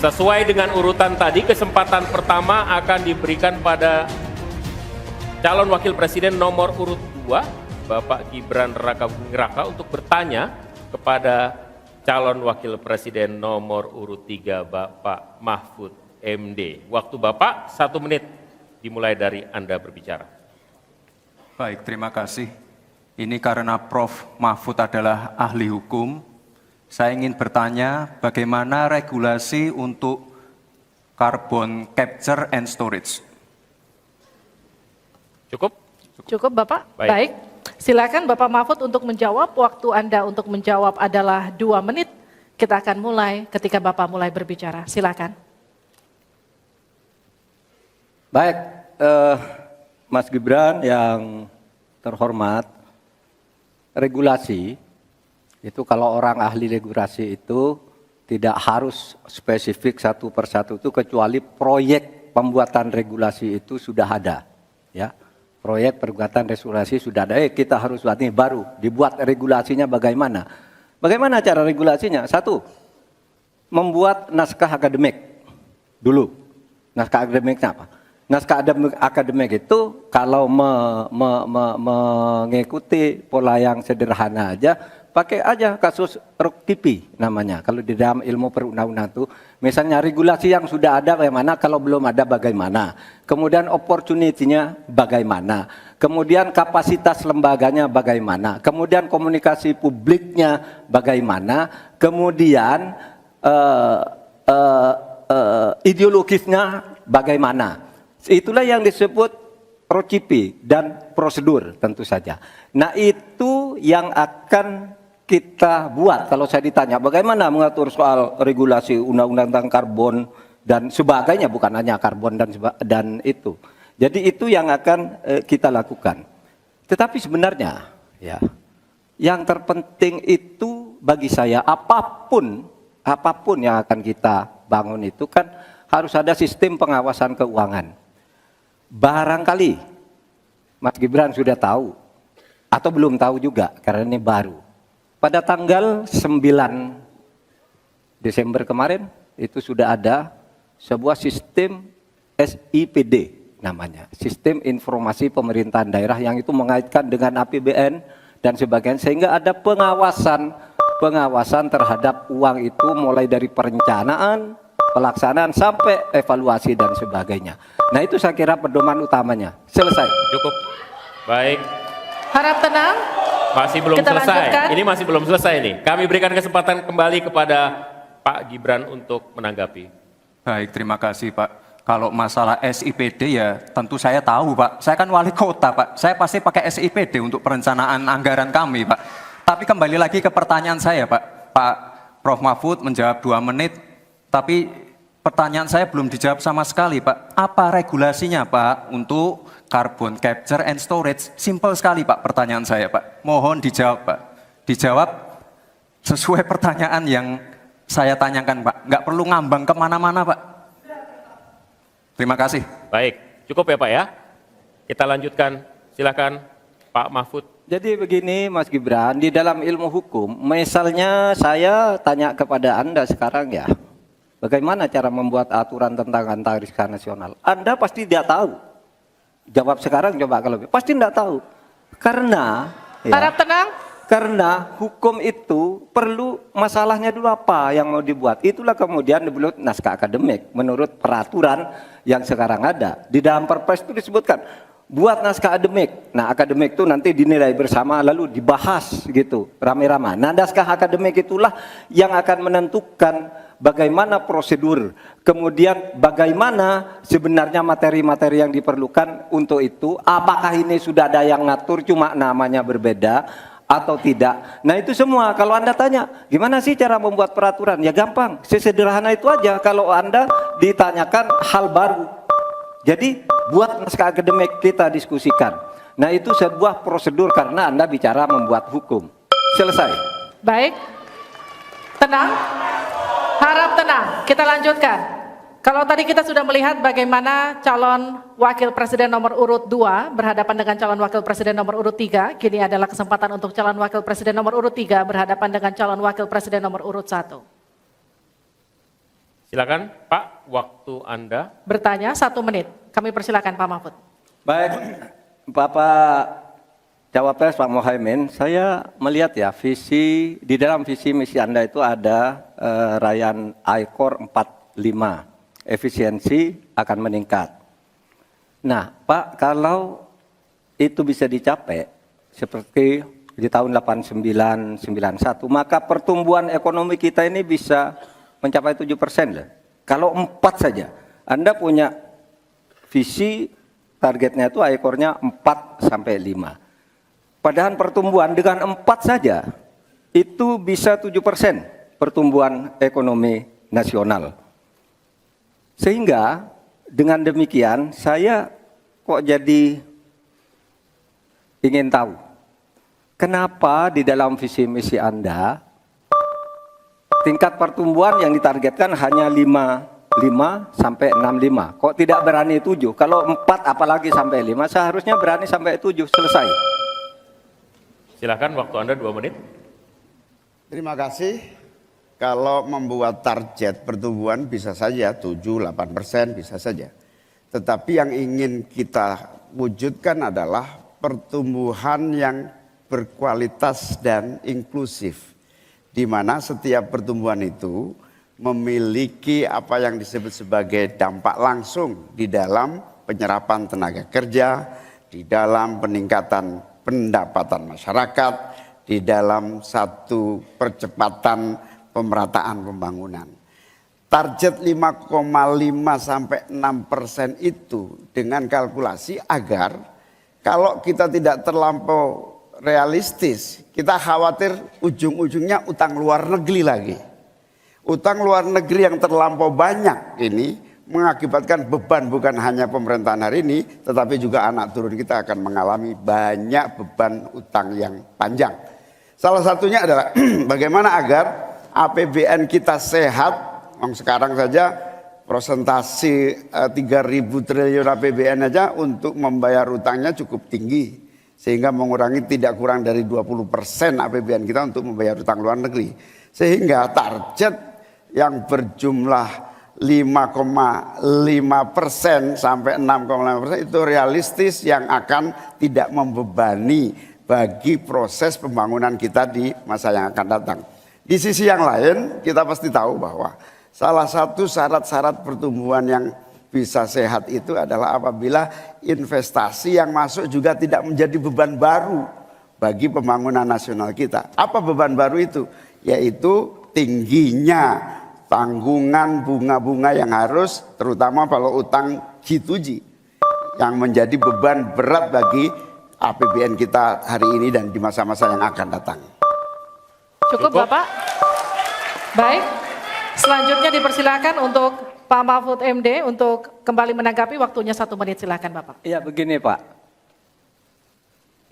Sesuai dengan urutan tadi, kesempatan pertama akan diberikan pada calon wakil presiden nomor urut 2, Bapak Gibran Raka Buming Raka, untuk bertanya kepada calon wakil presiden nomor urut 3, Bapak Mahfud MD. Waktu Bapak 1 menit dimulai dari Anda berbicara. Baik, terima kasih. Ini karena Prof. Mahfud adalah ahli hukum, saya ingin bertanya bagaimana regulasi untuk carbon capture and storage. Cukup? Cukup Bapak? Baik. Baik. Silakan Bapak Mahfud untuk menjawab. Waktu Anda untuk menjawab adalah 2 menit. Kita akan mulai ketika Bapak mulai berbicara. Silakan. Baik, Mas Gibran yang terhormat, regulasi itu kalau orang ahli regulasi itu tidak harus spesifik satu persatu itu kecuali proyek pembuatan regulasi itu sudah ada, ya. Proyek pembuatan regulasi sudah ada. Kita harus buat ini baru dibuat regulasinya bagaimana? Bagaimana cara regulasinya? 1, membuat naskah akademik dulu. Naskah akademiknya apa? Naskah akademik itu kalau mengikuti pola yang sederhana aja, pakai aja kasus RUKTP namanya. Kalau di dalam ilmu perundang-undangan itu, misalnya regulasi yang sudah ada bagaimana, kalau belum ada bagaimana. Kemudian opportunity-nya bagaimana. Kemudian kapasitas lembaganya bagaimana. Kemudian komunikasi publiknya bagaimana. Kemudian ideologisnya bagaimana. Itulah yang disebut RUKTP dan prosedur tentu saja. Nah itu yang akan kita buat. Kalau saya ditanya bagaimana mengatur soal regulasi undang-undang tentang karbon dan sebagainya, bukan hanya karbon dan itu. Jadi itu yang akan kita lakukan. Tetapi sebenarnya ya, yang terpenting itu bagi saya apapun yang akan kita bangun itu kan harus ada sistem pengawasan keuangan. Barangkali Mas Gibran sudah tahu atau belum tahu juga karena ini baru. Pada tanggal 9 Desember kemarin itu sudah ada sebuah sistem SIPD namanya, Sistem Informasi Pemerintahan Daerah, yang itu mengaitkan dengan APBN dan sebagainya, sehingga ada pengawasan terhadap uang itu mulai dari perencanaan, pelaksanaan sampai evaluasi dan sebagainya. Nah itu saya kira pedoman utamanya. Selesai. Cukup. Baik. Harap tenang. Masih belum Kita selesai. lanjutkan. Ini masih belum selesai nih. Kami berikan kesempatan kembali kepada Pak Gibran untuk menanggapi. Baik, terima kasih Pak. Kalau masalah SIPD ya tentu saya tahu Pak. Saya kan wali kota Pak. Saya pasti pakai SIPD untuk perencanaan anggaran kami Pak. Tapi kembali lagi ke pertanyaan saya Pak. Pak Prof. Mahfud menjawab 2 menit. Tapi pertanyaan saya belum dijawab sama sekali Pak. Apa regulasinya Pak untuk carbon capture and storage? Simple sekali Pak pertanyaan saya Pak. Mohon dijawab Pak. Dijawab sesuai pertanyaan yang saya tanyakan Pak. Nggak perlu ngambang kemana-mana Pak. Terima kasih. Baik, cukup ya Pak ya. Kita lanjutkan. Silakan Pak Mahfud. Jadi begini Mas Gibran, di dalam ilmu hukum, misalnya saya tanya kepada Anda sekarang ya, bagaimana cara membuat aturan tentang antariksa nasional? Anda pasti tidak tahu. Jawab sekarang, coba kalau pasti tidak tahu. Karena ya, Harap tenang. karena hukum itu perlu masalahnya dulu apa yang mau dibuat. Itulah kemudian dibuat naskah akademik menurut peraturan yang sekarang ada. Di dalam Perpres itu disebutkan buat naskah akademik. Nah, akademik itu nanti dinilai bersama lalu dibahas gitu, rame-rame. Nah, naskah akademik itulah yang akan menentukan bagaimana prosedur, kemudian bagaimana sebenarnya materi-materi yang diperlukan untuk itu, apakah ini sudah ada yang ngatur cuma namanya berbeda atau tidak. Nah itu semua kalau Anda tanya, gimana sih cara membuat peraturan? Ya gampang, sesederhana itu aja kalau Anda ditanyakan hal baru. Jadi buat naskah akademik kita diskusikan. Nah itu sebuah prosedur karena Anda bicara membuat hukum. Selesai. Baik. Tenang. Harap tenang. Kita lanjutkan. Kalau tadi kita sudah melihat bagaimana calon wakil presiden nomor urut 2 berhadapan dengan calon wakil presiden nomor urut 3, kini adalah kesempatan untuk calon wakil presiden nomor urut 3 berhadapan dengan calon wakil presiden nomor urut 1. Silakan Pak, waktu Anda. Bertanya 1 menit. Kami persilakan Pak Mahfud. Baik, Bapak Cawapres Pak Mohaimin, saya melihat ya di dalam visi misi Anda itu ada rayaan ICOR 45. Efisiensi akan meningkat. Nah, Pak, kalau itu bisa dicapai, seperti di tahun 8991, maka pertumbuhan ekonomi kita ini bisa mencapai 7% loh. Kalau 4 saja, Anda punya visi targetnya itu ekornya 4 sampai 5. Padahal pertumbuhan dengan 4 saja itu bisa 7% pertumbuhan ekonomi nasional. Sehingga dengan demikian saya kok jadi ingin tahu kenapa di dalam visi misi Anda tingkat pertumbuhan yang ditargetkan hanya 5 sampai 6,5. Kok tidak berani 7? Kalau 4 apalagi sampai 5, seharusnya berani sampai 7 selesai. Silakan, waktu Anda 2 menit. Terima kasih. Kalau membuat target pertumbuhan bisa saja 7-8% bisa saja. Tetapi yang ingin kita wujudkan adalah pertumbuhan yang berkualitas dan inklusif. Di mana setiap pertumbuhan itu memiliki apa yang disebut sebagai dampak langsung di dalam penyerapan tenaga kerja, di dalam peningkatan pendapatan masyarakat, di dalam satu percepatan pemerataan pembangunan. Target 5,5 sampai 6% itu dengan kalkulasi agar kalau kita tidak terlampau realistis, kita khawatir ujung-ujungnya utang luar negeri lagi. Utang luar negeri yang terlampau banyak ini mengakibatkan beban bukan hanya pemerintahan hari ini, tetapi juga anak turun kita akan mengalami banyak beban utang yang panjang. Salah satunya adalah bagaimana agar APBN kita sehat. Sekarang saja prosentasi 3.000 triliun APBN aja untuk membayar utangnya cukup tinggi. Sehingga mengurangi tidak kurang dari 20% APBN kita untuk membayar utang luar negeri. Sehingga target yang berjumlah 5,5% sampai 6,5% itu realistis yang akan tidak membebani bagi proses pembangunan kita di masa yang akan datang. Di sisi yang lain kita pasti tahu bahwa salah satu syarat-syarat pertumbuhan yang bisa sehat itu adalah apabila investasi yang masuk juga tidak menjadi beban baru bagi pembangunan nasional kita. Apa beban baru itu? Yaitu tingginya tanggungan bunga-bunga yang harus, terutama kalau utang G2G, yang menjadi beban berat bagi APBN kita hari ini dan di masa-masa yang akan datang. Cukup Bapak? Baik, selanjutnya dipersilakan untuk Pak Mahfud MD untuk kembali menanggapi, waktunya 1 menit, silakan Bapak. Iya begini Pak,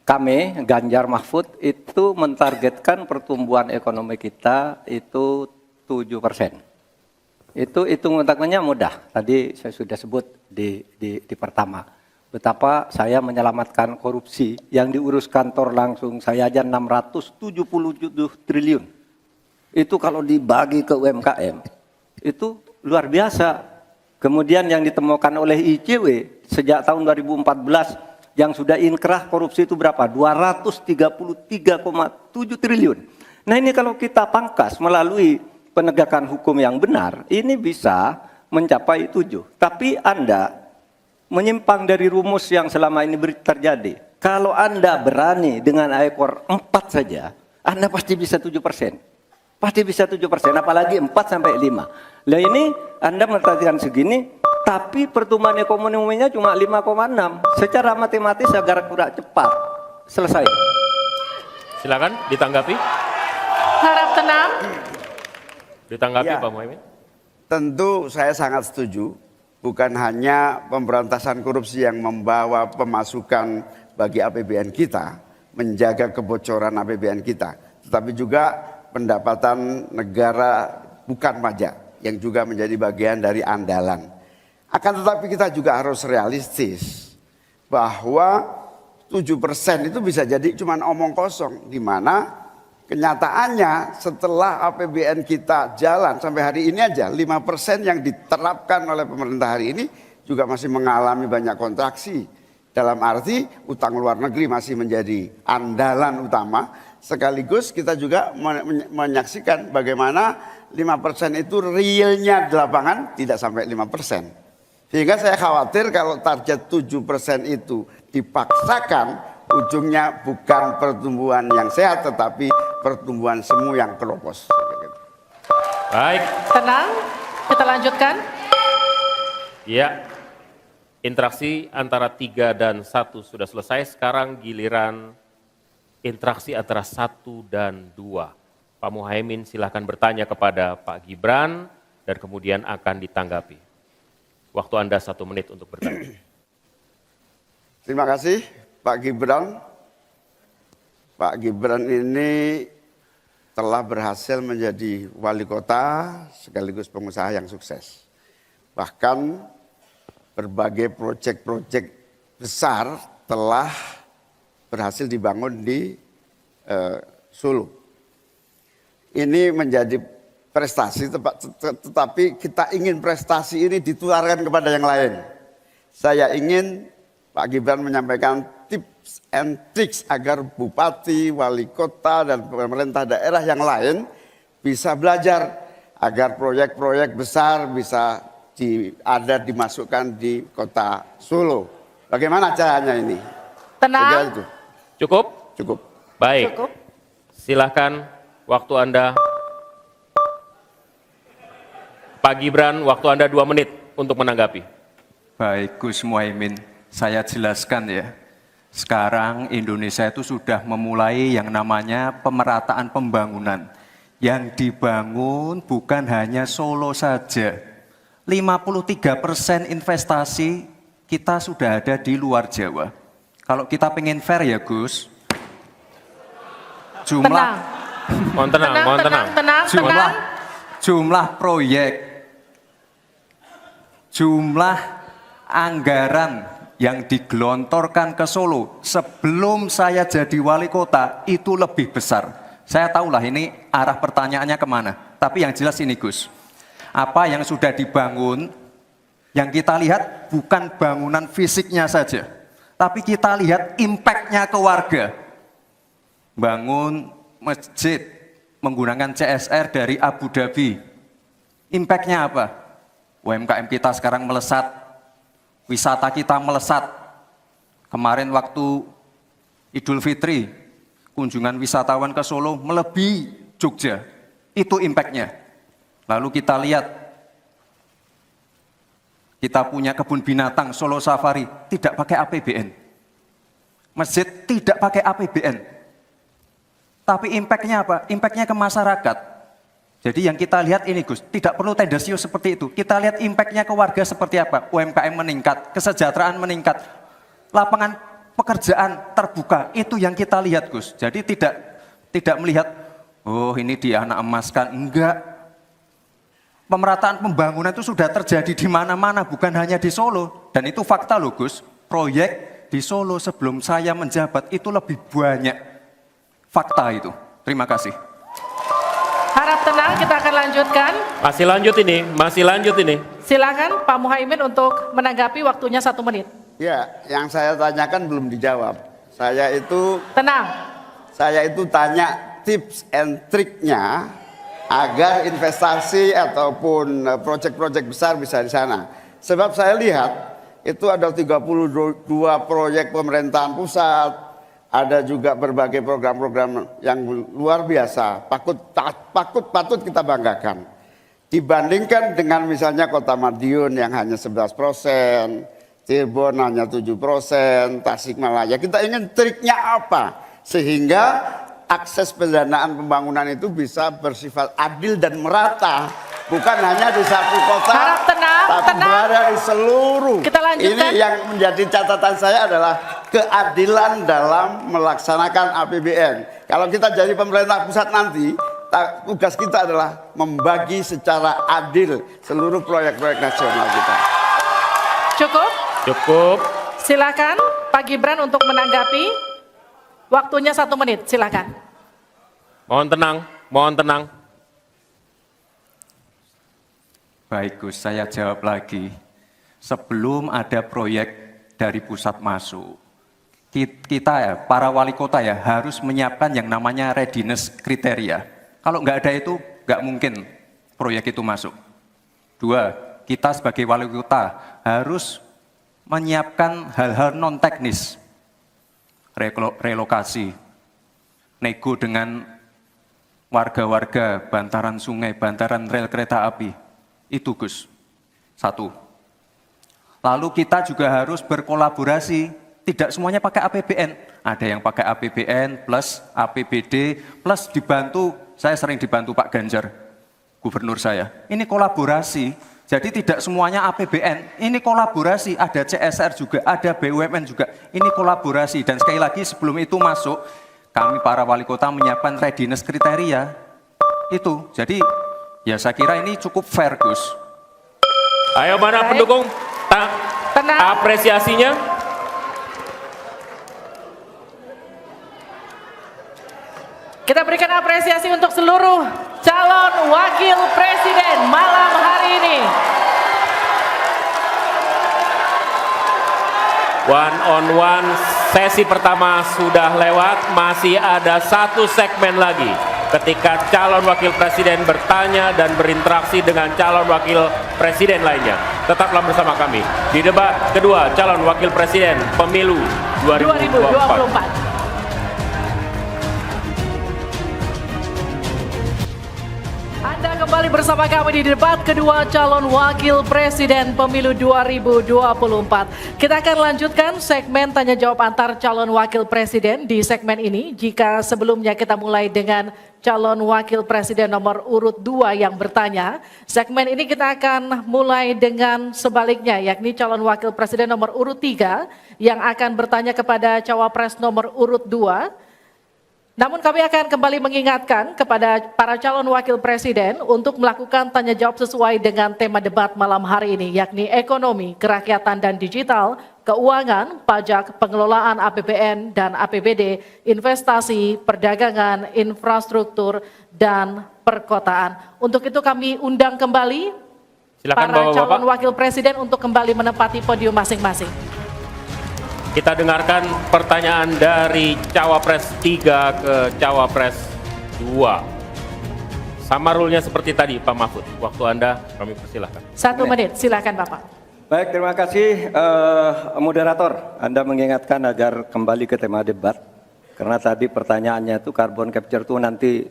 kami Ganjar Mahfud itu mentargetkan pertumbuhan ekonomi kita itu 7%. Itu hitung-hitungannya mudah, tadi saya sudah sebut di pertama. Betapa saya menyelamatkan korupsi yang diurus kantor langsung saya aja 677 triliun. Itu kalau dibagi ke UMKM, itu luar biasa. Kemudian yang ditemukan oleh ICW sejak tahun 2014 yang sudah inkrah korupsi itu berapa? 233,7 triliun. Nah ini kalau kita pangkas melalui penegakan hukum yang benar, ini bisa mencapai 7. Tapi Anda menyimpang dari rumus yang selama ini terjadi. Kalau Anda berani dengan ekor 4 saja, Anda pasti bisa 7%. Pasti bisa 7%, apalagi 4 sampai 5. Nah ini Anda menargetkan segini, tapi pertumbuhan ekonominya cuma 5,6. Secara matematis agar kurang cepat. Selesai. Silakan ditanggapi. Harap tenang. Ditanggapi Ya. Pak Muhaimin. Tentu saya sangat setuju. Bukan hanya pemberantasan korupsi yang membawa pemasukan bagi APBN kita, menjaga kebocoran APBN kita, tetapi juga pendapatan negara bukan pajak yang juga menjadi bagian dari andalan. Akan tetapi kita juga harus realistis bahwa 7% itu bisa jadi cuma omong kosong, di mana kenyataannya setelah APBN kita jalan sampai hari ini aja 5% yang diterapkan oleh pemerintah hari ini juga masih mengalami banyak kontraksi. Dalam arti utang luar negeri masih menjadi andalan utama, sekaligus kita juga menyaksikan bagaimana 5% itu realnya di lapangan tidak sampai 5%. Sehingga saya khawatir kalau target 7% itu dipaksakan ujungnya bukan pertumbuhan yang sehat, tetapi pertumbuhan semu yang keropos. Baik, Tenang, kita lanjutkan. ya. Interaksi antara 3 dan 1 sudah selesai. Sekarang giliran interaksi antara 1 dan 2. Pak Muhaimin silahkan bertanya kepada Pak Gibran dan kemudian akan ditanggapi. Waktu Anda 1 menit untuk bertanya. Terima kasih Pak Gibran. Pak Gibran ini telah berhasil menjadi wali kota sekaligus pengusaha yang sukses. Bahkan berbagai proyek-proyek besar telah berhasil dibangun di Solo. Ini menjadi prestasi, tetapi kita ingin prestasi ini ditularkan kepada yang lain. Saya ingin Pak Gibran menyampaikan tips and tricks agar bupati, wali kota, dan pemerintah daerah yang lain bisa belajar agar proyek-proyek besar bisa dimasukkan di kota Solo. Bagaimana caranya ini? Tenang. Itu. Cukup? Cukup. Baik. Cukup. Silahkan waktu Anda. Pak Gibran, waktu Anda 2 menit untuk menanggapi. Baik Gus Muhaimin, saya jelaskan ya. Sekarang Indonesia itu sudah memulai yang namanya pemerataan pembangunan. Yang dibangun bukan hanya Solo saja. 53% investasi kita sudah ada di luar Jawa. Kalau kita pengen fair ya Gus, Tenang. Mohon tenang. jumlah proyek, jumlah anggaran yang digelontorkan ke Solo sebelum saya jadi wali kota itu lebih besar. Saya tahulah ini arah pertanyaannya kemana. Tapi yang jelas ini Gus, apa yang sudah dibangun, yang kita lihat bukan bangunan fisiknya saja, tapi kita lihat impact-nya ke warga. Bangun masjid menggunakan CSR dari Abu Dhabi. Impact-nya apa? UMKM kita sekarang melesat, wisata kita melesat. Kemarin waktu Idul Fitri, kunjungan wisatawan ke Solo melebihi Jogja. Itu impact-nya. Lalu kita lihat, kita punya kebun binatang Solo Safari, tidak pakai APBN. Masjid tidak pakai APBN. Tapi impact-nya apa? Impact-nya ke masyarakat. Jadi yang kita lihat ini Gus, tidak perlu tendensius seperti itu. Kita lihat impact-nya ke warga seperti apa? UMKM meningkat, kesejahteraan meningkat, lapangan pekerjaan terbuka. Itu yang kita lihat Gus. Jadi tidak melihat, oh ini dianak emaskan. Enggak. Pemerataan pembangunan itu sudah terjadi di mana-mana, bukan hanya di Solo. Dan itu fakta loh Gus, proyek di Solo sebelum saya menjabat itu lebih banyak. Fakta itu. Terima kasih. Harap tenang, kita akan lanjutkan. Masih lanjut ini. Silakan Pak Muhaimin untuk menanggapi, waktunya 1 menit. Ya, yang saya tanyakan belum dijawab. Tenang. Saya itu tanya tips and triknya agar investasi ataupun proyek-proyek besar bisa di sana. Sebab saya lihat itu ada 32 proyek pemerintahan pusat, ada juga berbagai program-program yang luar biasa, patut kita banggakan. Dibandingkan dengan misalnya Kota Madiun yang hanya 11%, Cirebon hanya 7%, Tasikmalaya. Kita ingin triknya apa? Sehingga akses pendanaan pembangunan itu bisa bersifat adil dan merata, bukan hanya di satu kota, Harap tenang, tapi berada di seluruh. Kita lanjutkan. Ini yang menjadi catatan saya adalah keadilan dalam melaksanakan APBN. Kalau kita jadi pemerintah pusat nanti, tugas kita adalah membagi secara adil seluruh proyek-proyek nasional kita. Cukup. Silakan Pak Gibran untuk menanggapi. Waktunya 1 menit, silakan. Mohon tenang. Baik Gus, saya jawab lagi. Sebelum ada proyek dari pusat masuk, kita ya, para wali kota ya, harus menyiapkan yang namanya readiness kriteria. Kalau nggak ada itu, nggak mungkin proyek itu masuk. 2, kita sebagai wali kota harus menyiapkan hal-hal non teknis. relokasi, nego dengan warga-warga bantaran sungai, bantaran rel kereta api. Itu Gus, satu. Lalu kita juga harus berkolaborasi, tidak semuanya pakai APBN. Ada yang pakai APBN plus APBD plus dibantu, saya sering dibantu Pak Ganjar, gubernur saya. Ini kolaborasi, jadi tidak semuanya APBN, ini kolaborasi, ada CSR juga, ada BUMN juga, ini kolaborasi. Dan sekali lagi sebelum itu masuk, kami para wali kota menyiapkan readiness kriteria, itu. Jadi ya saya kira ini cukup fair Gus. Ayo mana Baik. pendukung? Tenang. Apresiasinya. Kita berikan apresiasi untuk seluruh calon wakil presiden malam hari ini. One on one, sesi pertama sudah lewat, masih ada satu segmen lagi. Ketika calon wakil presiden bertanya dan berinteraksi dengan calon wakil presiden lainnya. Tetaplah bersama kami di debat kedua calon wakil presiden pemilu 2024. Anda kembali bersama kami di debat kedua calon wakil presiden pemilu 2024. Kita akan lanjutkan segmen tanya jawab antar calon wakil presiden di segmen ini. Jika sebelumnya kita mulai dengan calon wakil presiden nomor urut 2 yang bertanya, segmen ini kita akan mulai dengan sebaliknya, yakni calon wakil presiden nomor urut 3 yang akan bertanya kepada cawapres nomor urut 2. Namun kami akan kembali mengingatkan kepada para calon wakil presiden untuk melakukan tanya jawab sesuai dengan tema debat malam hari ini, yakni ekonomi, kerakyatan dan digital, keuangan, pajak, pengelolaan APBN dan APBD, investasi, perdagangan, infrastruktur, dan perkotaan. Untuk itu kami undang kembali Silakan para Bapak-Bapak. calon wakil presiden untuk kembali menempati podium masing-masing. Kita dengarkan pertanyaan dari Cawapres 3 ke Cawapres 2. Sama rule-nya seperti tadi Pak Mahfud. Waktu Anda kami persilahkan. 1 menit, silakan Bapak. Baik, terima kasih moderator. Anda mengingatkan agar kembali ke tema debat. Karena tadi pertanyaannya itu carbon capture itu nanti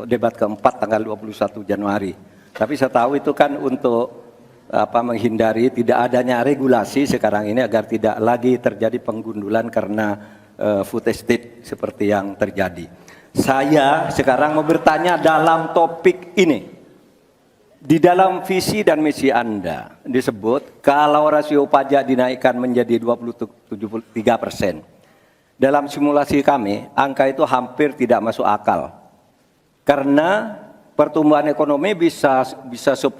debat keempat tanggal 21 Januari. Tapi saya tahu itu kan untuk menghindari tidak adanya regulasi sekarang ini agar tidak lagi terjadi penggundulan karena food estate seperti yang terjadi. Saya sekarang mau bertanya dalam topik ini. Di dalam visi dan misi Anda disebut kalau rasio pajak dinaikkan menjadi 23%. Dalam simulasi kami, angka itu hampir tidak masuk akal. Karena pertumbuhan ekonomi bisa 10.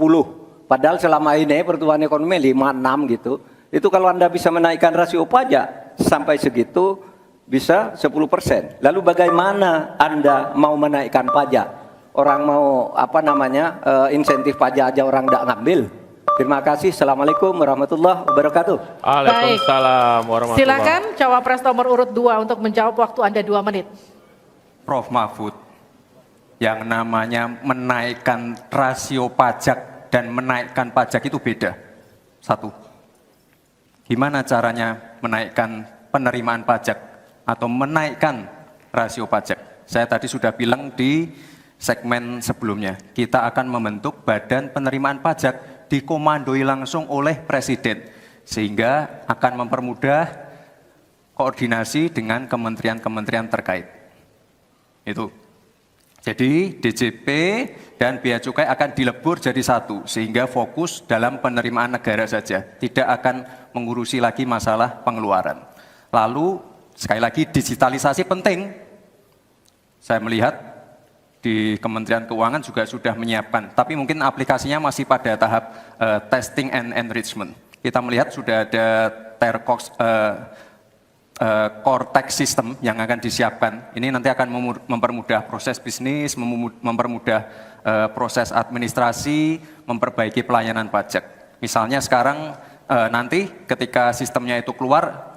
Padahal selama ini pertumbuhan ekonomi 5-6 gitu. Itu kalau Anda bisa menaikkan rasio pajak sampai segitu bisa 10%. Lalu bagaimana Anda mau menaikkan pajak? Orang mau insentif pajak aja orang tidak ngambil. Terima kasih. Assalamualaikum warahmatullahi wabarakatuh. Waalaikumsalam warahmatullahi. Silakan cawapres nomor urut 2 untuk menjawab, waktu Anda 2 menit. Prof Mahfud, yang namanya menaikkan rasio pajak dan menaikkan pajak itu beda. Satu, gimana caranya menaikkan penerimaan pajak atau menaikkan rasio pajak? Saya tadi sudah bilang di segmen sebelumnya, kita akan membentuk badan penerimaan pajak dikomandoi langsung oleh Presiden, sehingga akan mempermudah koordinasi dengan kementerian-kementerian terkait. Itu. Jadi DJP dan Bea Cukai akan dilebur jadi satu, sehingga fokus dalam penerimaan negara saja, tidak akan mengurusi lagi masalah pengeluaran. Lalu sekali lagi digitalisasi penting. Saya melihat di Kementerian Keuangan juga sudah menyiapkan, tapi mungkin aplikasinya masih pada tahap testing and enrichment. Kita melihat sudah ada core tax system yang akan disiapkan. Ini nanti akan mempermudah proses bisnis, mempermudah proses administrasi, memperbaiki pelayanan pajak. Misalnya sekarang nanti ketika sistemnya itu keluar,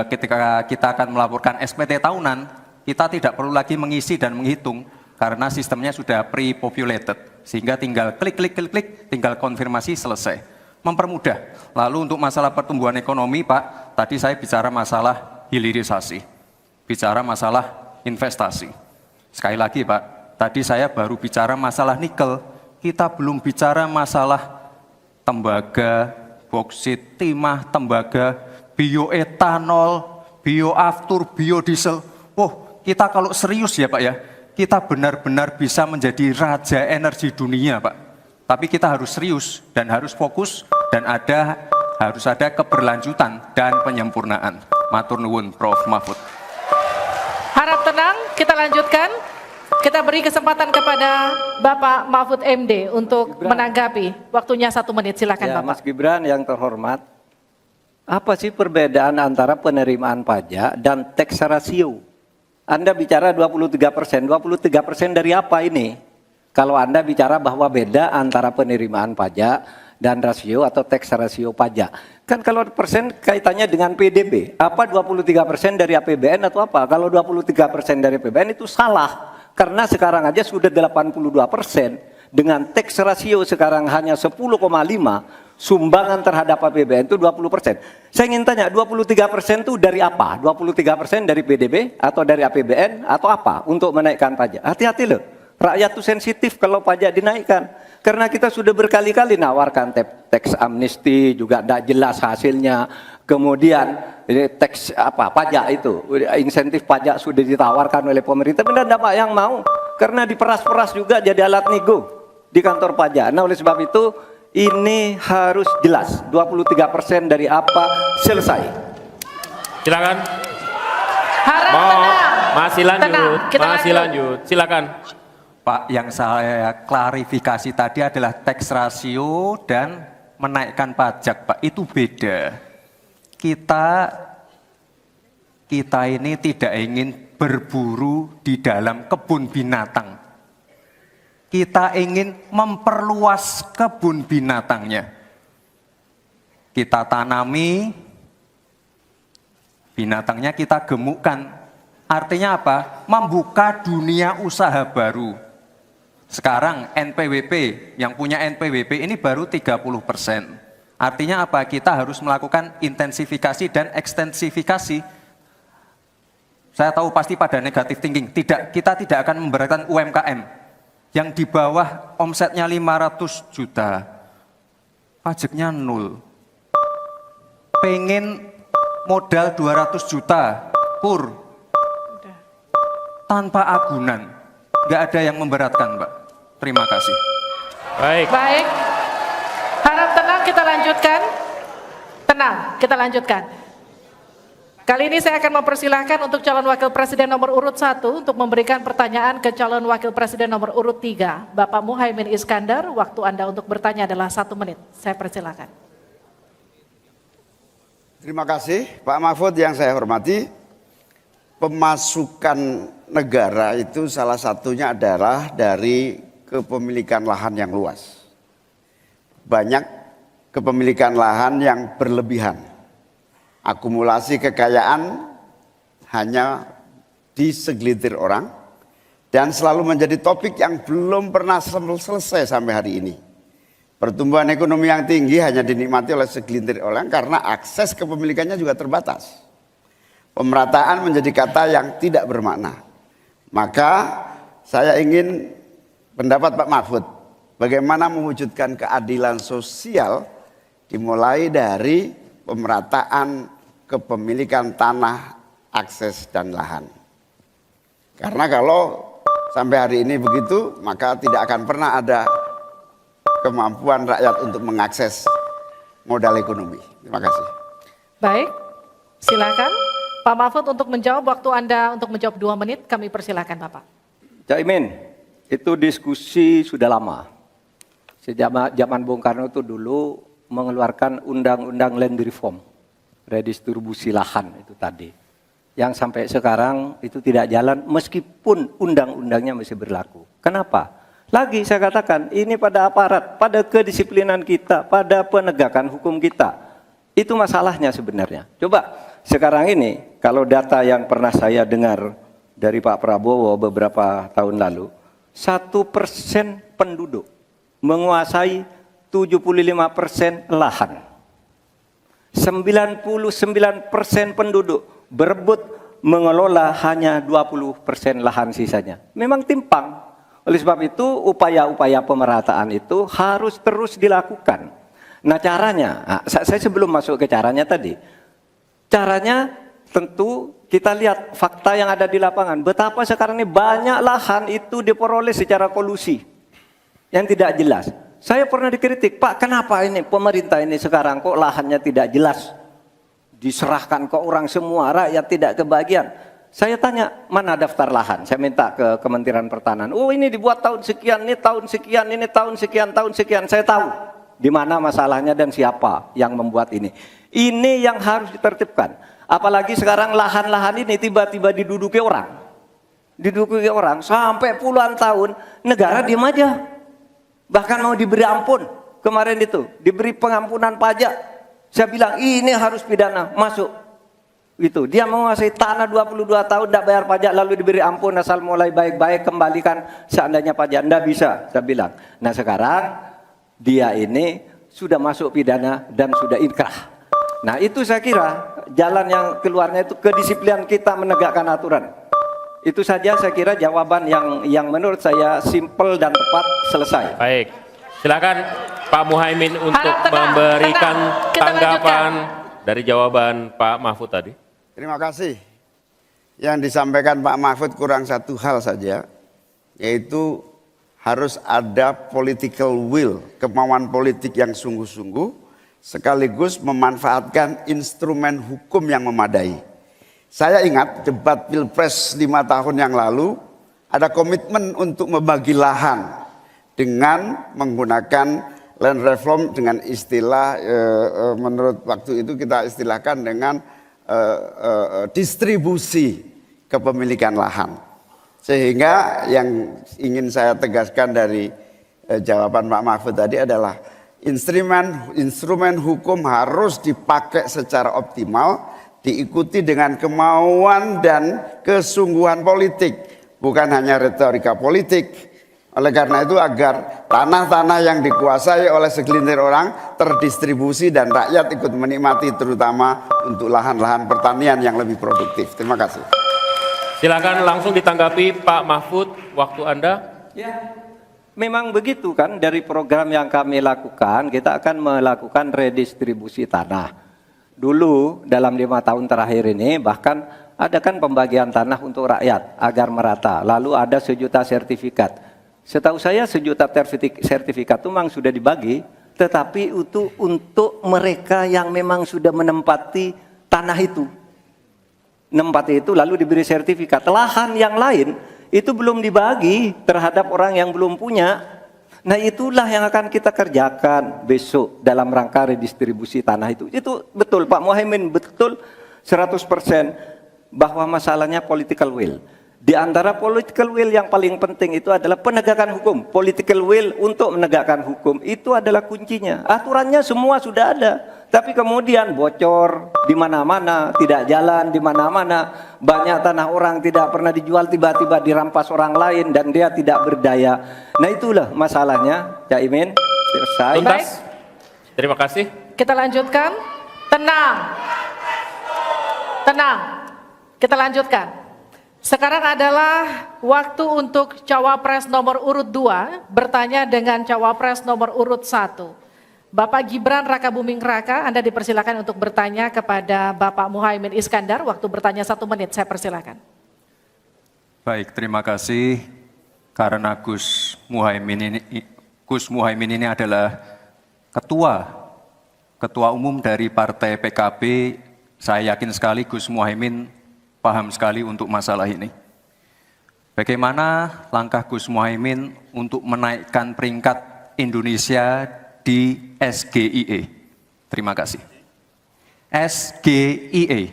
ketika kita akan melaporkan SPT tahunan, kita tidak perlu lagi mengisi dan menghitung karena sistemnya sudah pre-populated, sehingga tinggal klik, tinggal konfirmasi, selesai. Mempermudah. Lalu untuk masalah pertumbuhan ekonomi, Pak, tadi saya bicara masalah hilirisasi. bicara masalah investasi. Sekali lagi Pak, tadi saya baru bicara masalah nikel, kita belum bicara masalah tembaga, boksit, timah, tembaga, bioetanol, bioaftur, biodiesel. Oh, kita kalau serius ya Pak ya, kita benar-benar bisa menjadi raja energi dunia Pak. Tapi kita harus serius dan harus fokus dan harus ada keberlanjutan dan penyempurnaan. Matur nuwun Prof. Mahfud. Harap tenang, kita lanjutkan. Kita beri kesempatan kepada Bapak Mahfud MD untuk menanggapi. Waktunya 1 menit, silakan Ya, Bapak. Mas Gibran yang terhormat, apa sih perbedaan antara penerimaan pajak dan tax ratio? Anda bicara 23%, 23% dari apa ini? Kalau Anda bicara bahwa beda antara penerimaan pajak dan rasio atau tax ratio pajak. Kan kalau persen kaitannya dengan PDB, apa 23% dari APBN atau apa? Kalau 23% dari APBN itu salah. Karena sekarang aja sudah 82%, dengan tax ratio sekarang hanya 10,5, sumbangan terhadap APBN itu 20%. Saya ingin tanya, 23% itu dari apa? 23% dari PDB atau dari APBN atau apa untuk menaikkan pajak? Hati-hati loh, rakyat itu sensitif kalau pajak dinaikkan. Karena kita sudah berkali-kali nawarkan tax amnesty, juga tidak jelas hasilnya. Kemudian tax pajak itu, insentif pajak sudah ditawarkan oleh pemerintah, benar tidak Pak yang mau? Karena diperas-peras juga jadi alat nego di kantor pajak. Nah oleh sebab itu ini harus jelas, 23% dari apa selesai. Silakan. Harap tenang. Masih lanjut, Tenang, kita masih lanjut. Silakan. Pak, yang saya klarifikasi tadi adalah tax ratio dan menaikkan pajak, Pak. Itu beda. Kita ini tidak ingin berburu di dalam kebun binatang. Kita ingin memperluas kebun binatangnya. Kita tanami, binatangnya kita gemukkan. Artinya apa? Membuka dunia usaha baru. Sekarang NPWP, yang punya NPWP ini baru 30%. Artinya apa? Kita harus melakukan intensifikasi dan ekstensifikasi. Saya tahu pasti pada negatif thinking, kita tidak akan memberatkan UMKM yang di bawah omsetnya 500 juta, pajaknya 0. Pengen modal 200 juta, kur, tanpa agunan, nggak ada yang memberatkan, Pak. Terima kasih. Baik. Baik. Harap tenang, kita lanjutkan. Tenang, kita lanjutkan. Kali ini saya akan mempersilahkan untuk calon wakil presiden nomor urut 1 untuk memberikan pertanyaan ke calon wakil presiden nomor urut 3, Bapak Muhaimin Iskandar. Waktu Anda untuk bertanya adalah 1 menit. Saya persilakan. Terima kasih Pak Mahfud yang saya hormati. Pemasukan negara itu salah satunya adalah dari kepemilikan lahan yang luas. Banyak kepemilikan lahan yang berlebihan. Akumulasi kekayaan hanya di segelintir orang dan selalu menjadi topik yang belum pernah selesai sampai hari ini. Pertumbuhan ekonomi yang tinggi hanya dinikmati oleh segelintir orang karena akses kepemilikannya juga terbatas. Pemerataan menjadi kata yang tidak bermakna. Maka saya ingin pendapat Pak Mahfud, bagaimana mewujudkan keadilan sosial dimulai dari pemerataan kepemilikan tanah, akses dan lahan. Karena kalau sampai hari ini begitu, maka tidak akan pernah ada kemampuan rakyat untuk mengakses modal ekonomi. Terima kasih. Baik, silakan Pak Mahfud untuk menjawab. Waktu Anda untuk menjawab 2 menit, kami persilakan Bapak. Cak Imin, itu diskusi sudah lama. Sejak zaman Bung Karno itu dulu mengeluarkan undang-undang land reform, redistribusi lahan itu tadi. Yang sampai sekarang itu tidak jalan meskipun undang-undangnya masih berlaku. Kenapa? Lagi saya katakan, ini pada aparat, pada kedisiplinan kita, pada penegakan hukum kita. Itu masalahnya sebenarnya. Coba sekarang ini, kalau data yang pernah saya dengar dari Pak Prabowo beberapa tahun lalu, 1% penduduk menguasai 75% lahan. 99% penduduk berebut mengelola hanya 20% lahan sisanya. Memang timpang. Oleh sebab itu upaya-upaya pemerataan itu harus terus dilakukan. Nah caranya, saya sebelum masuk ke caranya tadi, caranya tentu kita lihat fakta yang ada di lapangan. Betapa sekarang ini banyak lahan itu diperoleh secara kolusi yang tidak jelas. Saya pernah dikritik, Pak kenapa ini pemerintah ini sekarang kok lahannya tidak jelas? Diserahkan ke orang semua, rakyat tidak kebagian. Saya tanya, mana daftar lahan? Saya minta ke Kementerian Pertanian. Oh ini dibuat tahun sekian, ini tahun sekian, ini tahun sekian, tahun sekian. Saya tahu di mana masalahnya dan siapa yang membuat ini. Ini yang harus ditertibkan. Apalagi sekarang lahan-lahan ini tiba-tiba diduduki orang. Diduduki orang sampai puluhan tahun, negara diam aja. Bahkan mau diberi ampun. Kemarin itu, diberi pengampunan pajak. Saya bilang, ini harus pidana, masuk. Itu dia menguasai tanah 22 tahun tidak bayar pajak lalu diberi ampun asal mulai baik-baik kembalikan seandainya pajak. Tidak bisa, saya bilang. Nah sekarang dia ini sudah masuk pidana dan sudah inkrah. Nah itu saya kira jalan yang keluarnya itu kedisiplinan kita menegakkan aturan. Itu saja saya kira jawaban yang menurut saya simpel dan tepat, selesai. Baik, silakan Pak Muhaimin untuk Tenang, memberikan tenang. Kita tanggapan dari jawaban Pak Mahfud tadi. Terima kasih. Yang disampaikan Pak Mahfud kurang satu hal saja, yaitu harus ada political will, kemauan politik yang sungguh-sungguh, sekaligus memanfaatkan instrumen hukum yang memadai. Saya ingat debat Pilpres 5 tahun yang lalu, ada komitmen untuk membagi lahan dengan menggunakan land reform dengan istilah, menurut waktu itu kita istilahkan dengan distribusi kepemilikan lahan. Sehingga yang ingin saya tegaskan dari jawaban Pak Mahfud tadi adalah instrumen hukum harus dipakai secara optimal, diikuti dengan kemauan dan kesungguhan politik, bukan hanya retorika politik. Oleh karena itu agar tanah-tanah yang dikuasai oleh segelintir orang terdistribusi dan rakyat ikut menikmati, terutama untuk lahan-lahan pertanian yang lebih produktif. Terima kasih. Silakan langsung ditanggapi Pak Mahfud, waktu Anda. Ya, memang begitu kan dari program yang kami lakukan, kita akan melakukan redistribusi tanah. Dulu dalam 5 tahun terakhir ini bahkan ada kan pembagian tanah untuk rakyat agar merata. Lalu ada 1 juta sertifikat. Setahu saya 1 juta sertifikat itu memang sudah dibagi, tetapi itu untuk mereka yang memang sudah menempati tanah itu. Menempati itu lalu diberi sertifikat. Lahan yang lain itu belum dibagi terhadap orang yang belum punya. Nah itulah yang akan kita kerjakan besok dalam rangka redistribusi tanah itu. Itu betul Pak Muhaimin, betul 100% bahwa masalahnya political will. Di antara political will yang paling penting itu adalah penegakan hukum. Political will untuk menegakkan hukum itu adalah kuncinya. Aturannya semua sudah ada, tapi kemudian bocor di mana-mana, tidak jalan di mana-mana. Banyak tanah orang tidak pernah dijual, tiba-tiba dirampas orang lain dan dia tidak berdaya. Nah itulah masalahnya, Cak Imin. Selesai. Tuntas. Terima kasih. Kita lanjutkan. Tenang. Tenang. Kita lanjutkan. Sekarang adalah waktu untuk cawapres nomor urut 2 bertanya dengan cawapres nomor urut 1. Bapak Gibran Rakabuming Raka, Anda dipersilakan untuk bertanya kepada Bapak Muhaimin Iskandar. Waktu bertanya 1 menit, saya persilakan. Baik, terima kasih. Karena Gus Muhaimin ini adalah ketua umum dari Partai PKB, saya yakin sekali Gus Muhaimin paham sekali untuk masalah ini. Bagaimana langkah Gus Muhaimin untuk menaikkan peringkat Indonesia di SGIE? Terima kasih. SGIE.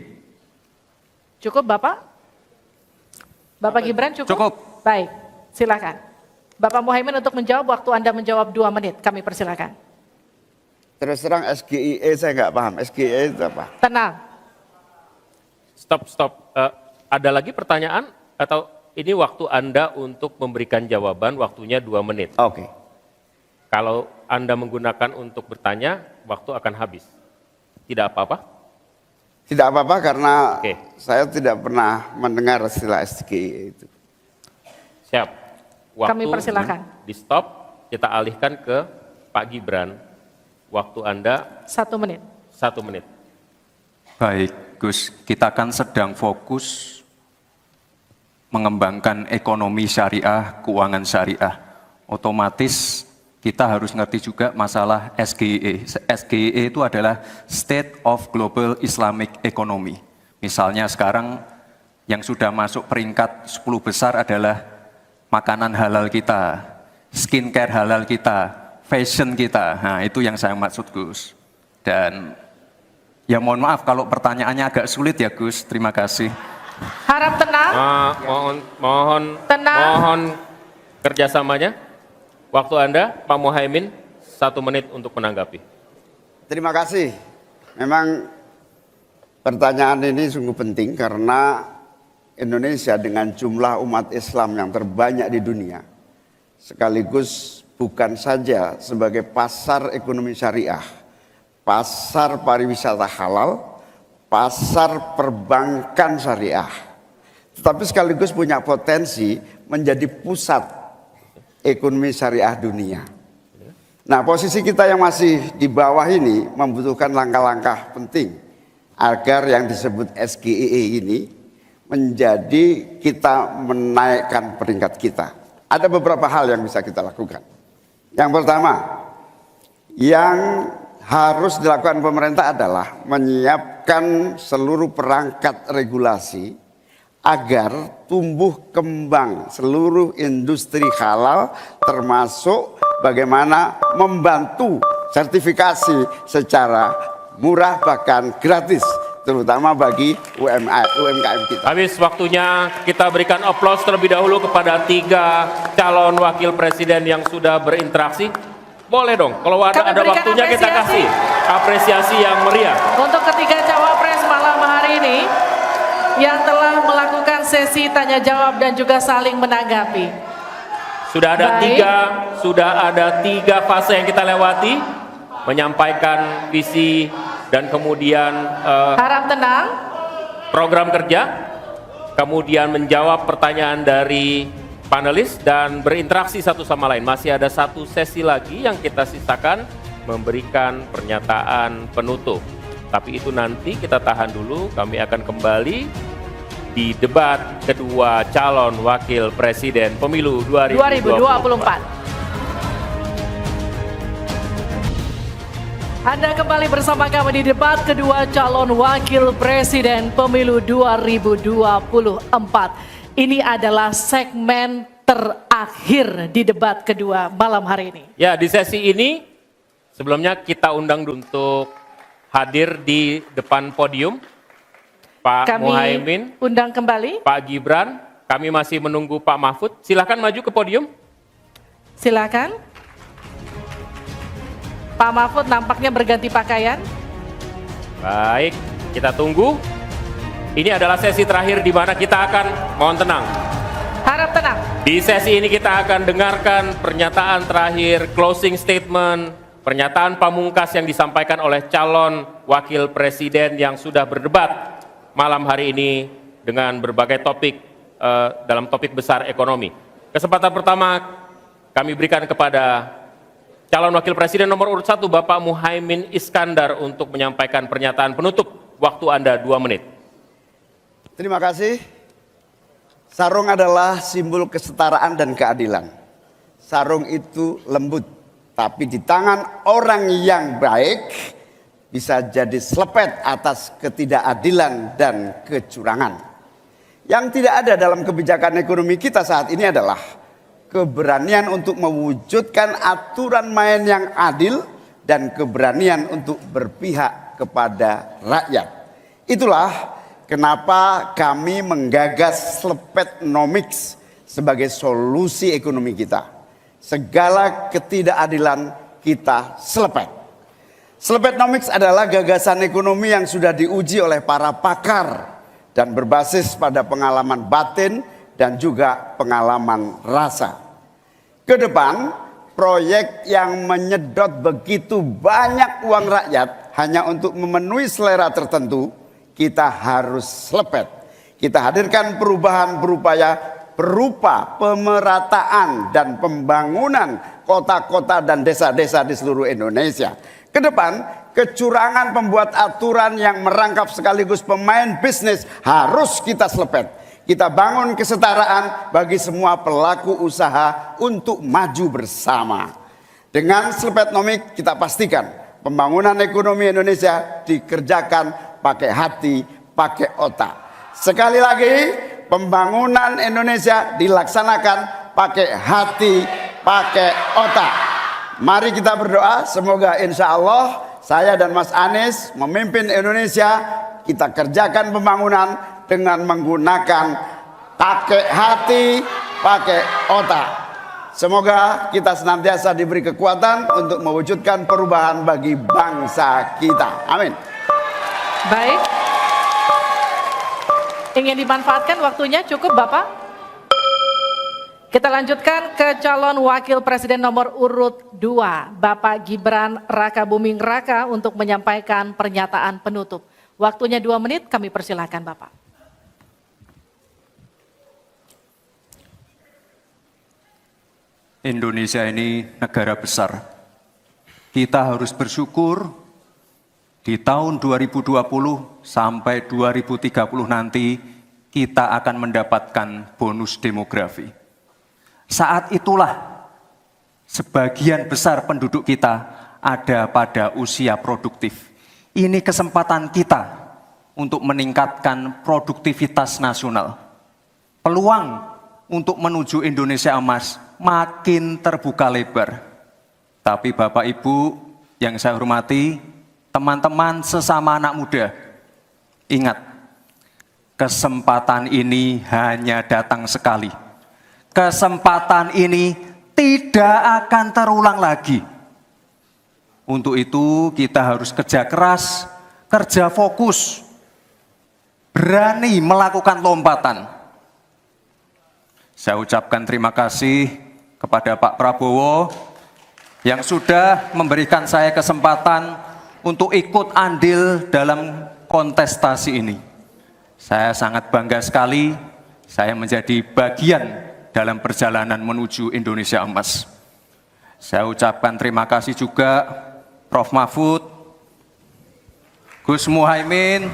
Cukup Bapak? Bapak Gibran cukup? Cukup. Baik, silakan. Bapak Muhaimin untuk menjawab, waktu Anda menjawab 2 menit, kami persilakan. Terus terang SGIE saya nggak paham. SGIE itu apa? Tenang. Stop. Ada lagi pertanyaan atau ini waktu Anda untuk memberikan jawaban, waktunya 2 menit. Oke. Kalau Anda menggunakan untuk bertanya, waktu akan habis. Tidak apa-apa? Tidak apa-apa karena Oke. saya tidak pernah mendengar istilah SGE itu. Siap. Kami persilakan. Di stop, kita alihkan ke Pak Gibran. Waktu Anda 1 menit. 1 menit. Baik, Gus, kita kan sedang fokus mengembangkan ekonomi syariah, keuangan syariah. Otomatis kita harus ngerti juga masalah SGE. SGE itu adalah State of Global Islamic Economy. Misalnya sekarang yang sudah masuk peringkat 10 besar adalah makanan halal kita, skincare halal kita, fashion kita. Nah, itu yang saya maksud, Gus. Dan ya mohon maaf kalau pertanyaannya agak sulit ya, Gus. Terima kasih. Harap tenang. Tenang. Mohon kerjasamanya. Waktu Anda, Pak Muhaimin, 1 menit untuk menanggapi. Terima kasih. Memang pertanyaan ini sungguh penting karena Indonesia dengan jumlah umat Islam yang terbanyak di dunia, sekaligus bukan saja sebagai pasar ekonomi syariah, pasar pariwisata halal, pasar perbankan syariah, tetapi sekaligus punya potensi menjadi pusat ekonomi syariah dunia. Nah, posisi kita yang masih di bawah ini membutuhkan langkah-langkah penting agar yang disebut SGE ini menjadi kita menaikkan peringkat kita. Ada beberapa hal yang bisa kita lakukan. Yang pertama, yang harus dilakukan pemerintah adalah menyiapkan seluruh perangkat regulasi agar tumbuh kembang seluruh industri halal, termasuk bagaimana membantu sertifikasi secara murah bahkan gratis, terutama bagi UMKM kita. Habis waktunya, kita berikan aplaus terlebih dahulu kepada 3 calon wakil presiden yang sudah berinteraksi. Boleh dong, kalau ada berikan waktunya kita apresiasi. kasih apresiasi yang meriah. Untuk ketiga cawapres malam hari ini yang telah melakukan sesi tanya jawab dan juga saling menanggapi. Sudah ada Baik. 3 fase yang kita lewati, menyampaikan visi dan kemudian Harap tenang. program kerja, kemudian menjawab pertanyaan dari panelis dan berinteraksi satu sama lain. Masih ada 1 sesi lagi yang kita sisakan, memberikan pernyataan penutup. Tapi itu nanti kita tahan dulu, kami akan kembali di debat kedua calon wakil presiden pemilu 2024. Anda kembali bersama kami di debat kedua calon wakil presiden pemilu 2024. Ini adalah segmen terakhir di debat kedua malam hari ini. Ya, di sesi ini sebelumnya kita undang untuk hadir di depan podium Pak Kami Muhaimin, undang kembali. Pak Gibran. Kami masih menunggu Pak Mahfud. Silakan maju ke podium. Silakan. Pak Mahfud nampaknya berganti pakaian. Baik, kita tunggu. Ini adalah sesi terakhir di mana kita akan, mohon tenang. Harap tenang. Di sesi ini kita akan dengarkan pernyataan terakhir, closing statement, pernyataan pamungkas yang disampaikan oleh calon wakil presiden yang sudah berdebat malam hari ini dengan berbagai topik dalam topik besar ekonomi. Kesempatan pertama kami berikan kepada calon wakil presiden nomor urut 1 Bapak Muhaimin Iskandar untuk menyampaikan pernyataan penutup. Waktu Anda 2 menit. Terima kasih. Sarung adalah simbol kesetaraan dan keadilan. Sarung itu lembut, tapi di tangan orang yang baik bisa jadi selepet atas ketidakadilan dan kecurangan. Yang tidak ada dalam kebijakan ekonomi kita saat ini adalah keberanian untuk mewujudkan aturan main yang adil dan keberanian untuk berpihak kepada rakyat. Itulah kenapa kami menggagas Slepetnomics sebagai solusi ekonomi kita. Segala ketidakadilan kita selepet. Slepetnomics adalah gagasan ekonomi yang sudah diuji oleh para pakar dan berbasis pada pengalaman batin dan juga pengalaman rasa. Ke depan, proyek yang menyedot begitu banyak uang rakyat hanya untuk memenuhi selera tertentu, kita harus selepet. Kita hadirkan perubahan berupa pemerataan dan pembangunan kota-kota dan desa-desa di seluruh Indonesia. Ke depan, kecurangan pembuat aturan yang merangkap sekaligus pemain bisnis harus kita selepet. Kita bangun kesetaraan bagi semua pelaku usaha untuk maju bersama. Dengan Selepetnomik kita pastikan pembangunan ekonomi Indonesia dikerjakan pakai hati, pakai otak. Sekali lagi, pembangunan Indonesia dilaksanakan pakai hati, pakai otak. Mari kita berdoa, semoga insya Allah saya dan Mas Anies memimpin Indonesia. Kita kerjakan pembangunan dengan menggunakan pakai hati, pakai otak. Semoga kita senantiasa diberi kekuatan untuk mewujudkan perubahan bagi bangsa kita. Amin. Baik. Ingin dimanfaatkan waktunya cukup Bapak? Kita lanjutkan ke calon wakil presiden nomor urut 2, Bapak Gibran Rakabuming Raka untuk menyampaikan pernyataan penutup. Waktunya 2 menit, kami persilahkan Bapak. Indonesia ini negara besar. Kita harus bersyukur di tahun 2020 sampai 2030 nanti kita akan mendapatkan bonus demografi. Saat itulah sebagian besar penduduk kita ada pada usia produktif. Ini kesempatan kita untuk meningkatkan produktivitas nasional. Peluang untuk menuju Indonesia emas makin terbuka lebar. Tapi Bapak Ibu yang saya hormati, teman-teman sesama anak muda, ingat, kesempatan ini hanya datang sekali. Kesempatan ini tidak akan terulang lagi. Untuk itu kita harus kerja keras, kerja fokus, berani melakukan lompatan. Saya ucapkan terima kasih kepada Pak Prabowo yang sudah memberikan saya kesempatan untuk ikut andil dalam kontestasi ini. Saya sangat bangga sekali saya menjadi bagian dalam perjalanan menuju Indonesia emas. Saya ucapkan terima kasih juga Prof. Mahfud, Gus Muhaimin.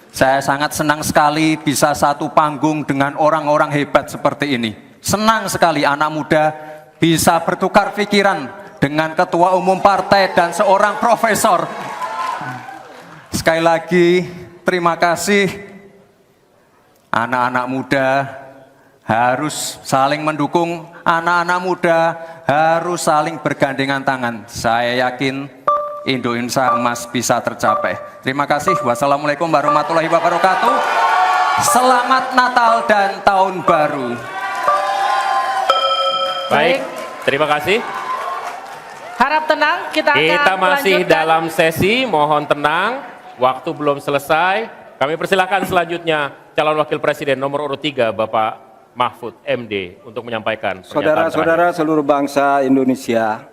Saya sangat senang sekali bisa satu panggung dengan orang-orang hebat seperti ini. Senang sekali anak muda bisa bertukar pikiran dengan ketua umum partai dan seorang profesor. Sekali lagi, terima kasih. Anak-anak muda harus saling mendukung, anak-anak muda harus saling bergandengan tangan. Saya yakin Indonesia emas bisa tercapai. Terima kasih. Wassalamualaikum warahmatullahi wabarakatuh. Selamat Natal dan Tahun Baru. Baik, terima kasih. Harap tenang, kita Masih melanjutkan. dalam sesi, mohon tenang, waktu belum selesai. Kami persilakan selanjutnya calon wakil presiden nomor urut 3 Bapak Mahfud MD untuk menyampaikan pernyataan Saudara-saudara seluruh bangsa Indonesia,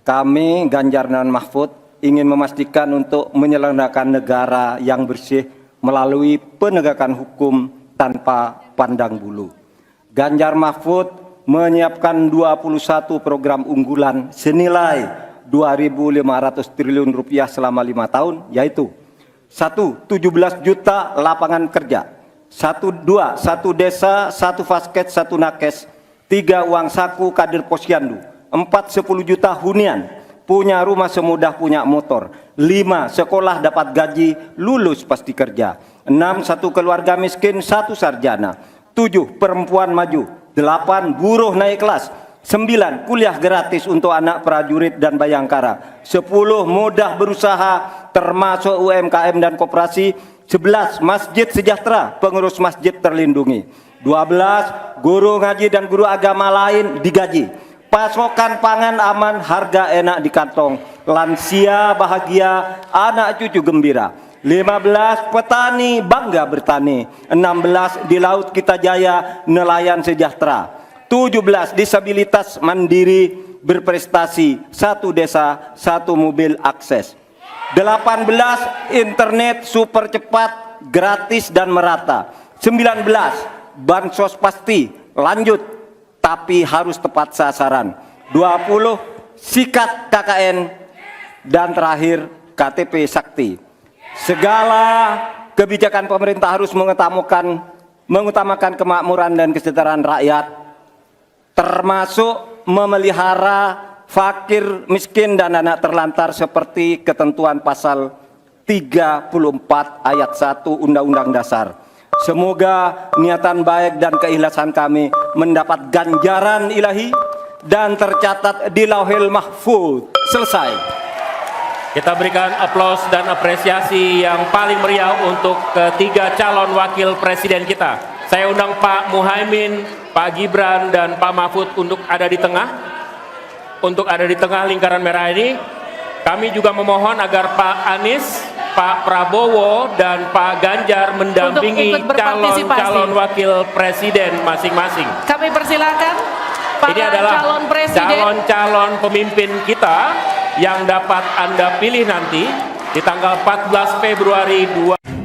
kami Ganjar dan Mahfud ingin memastikan untuk menyelenggarakan negara yang bersih melalui penegakan hukum tanpa pandang bulu. Ganjar Mahfud menyiapkan 21 program unggulan senilai 2.500 triliun rupiah selama 5 tahun, yaitu 1. 17 juta lapangan kerja, 1 desa, 1 fasket, 1 nakes, 3 uang saku kader posyandu, 4 10 juta hunian, punya rumah semudah punya motor, 5 sekolah dapat gaji, lulus pasti kerja, 6 1 keluarga miskin, 1 sarjana, 7 perempuan maju, 8 buruh naik kelas, 9 kuliah gratis untuk anak prajurit dan bayangkara, 10 mudah berusaha termasuk UMKM dan koperasi, 11 masjid sejahtera, pengurus masjid terlindungi, 12 guru ngaji dan guru agama lain digaji, pasokan pangan aman, harga enak di kantong, lansia bahagia, anak cucu gembira, 15 petani bangga bertani, 16 di laut kita jaya nelayan sejahtera, 17 disabilitas mandiri berprestasi, 1 desa 1 mobil akses, 18 internet super cepat, gratis dan merata. 19 bansos pasti, lanjut tapi harus tepat sasaran. 20 sikat KKN, dan terakhir KTP Sakti. Segala kebijakan pemerintah harus mengutamakan kemakmuran dan kesejahteraan rakyat, termasuk memelihara fakir, miskin, dan anak terlantar seperti ketentuan pasal 34 ayat 1 Undang-Undang Dasar. Semoga niatan baik dan keikhlasan kami mendapat ganjaran ilahi dan tercatat di Lauhil Mahfuz. Selesai. Kita berikan aplaus dan apresiasi yang paling meriah untuk ketiga calon wakil presiden kita. Saya undang Pak Muhaimin, Pak Gibran, dan Pak Mahfud untuk ada di tengah. Untuk ada di tengah lingkaran merah ini. Kami juga memohon agar Pak Anies, Pak Prabowo, dan Pak Ganjar mendampingi calon wakil presiden masing-masing. Kami persilakan para Ini adalah calon presiden. calon-calon pemimpin kita yang dapat Anda pilih nanti di tanggal 14 Februari 2.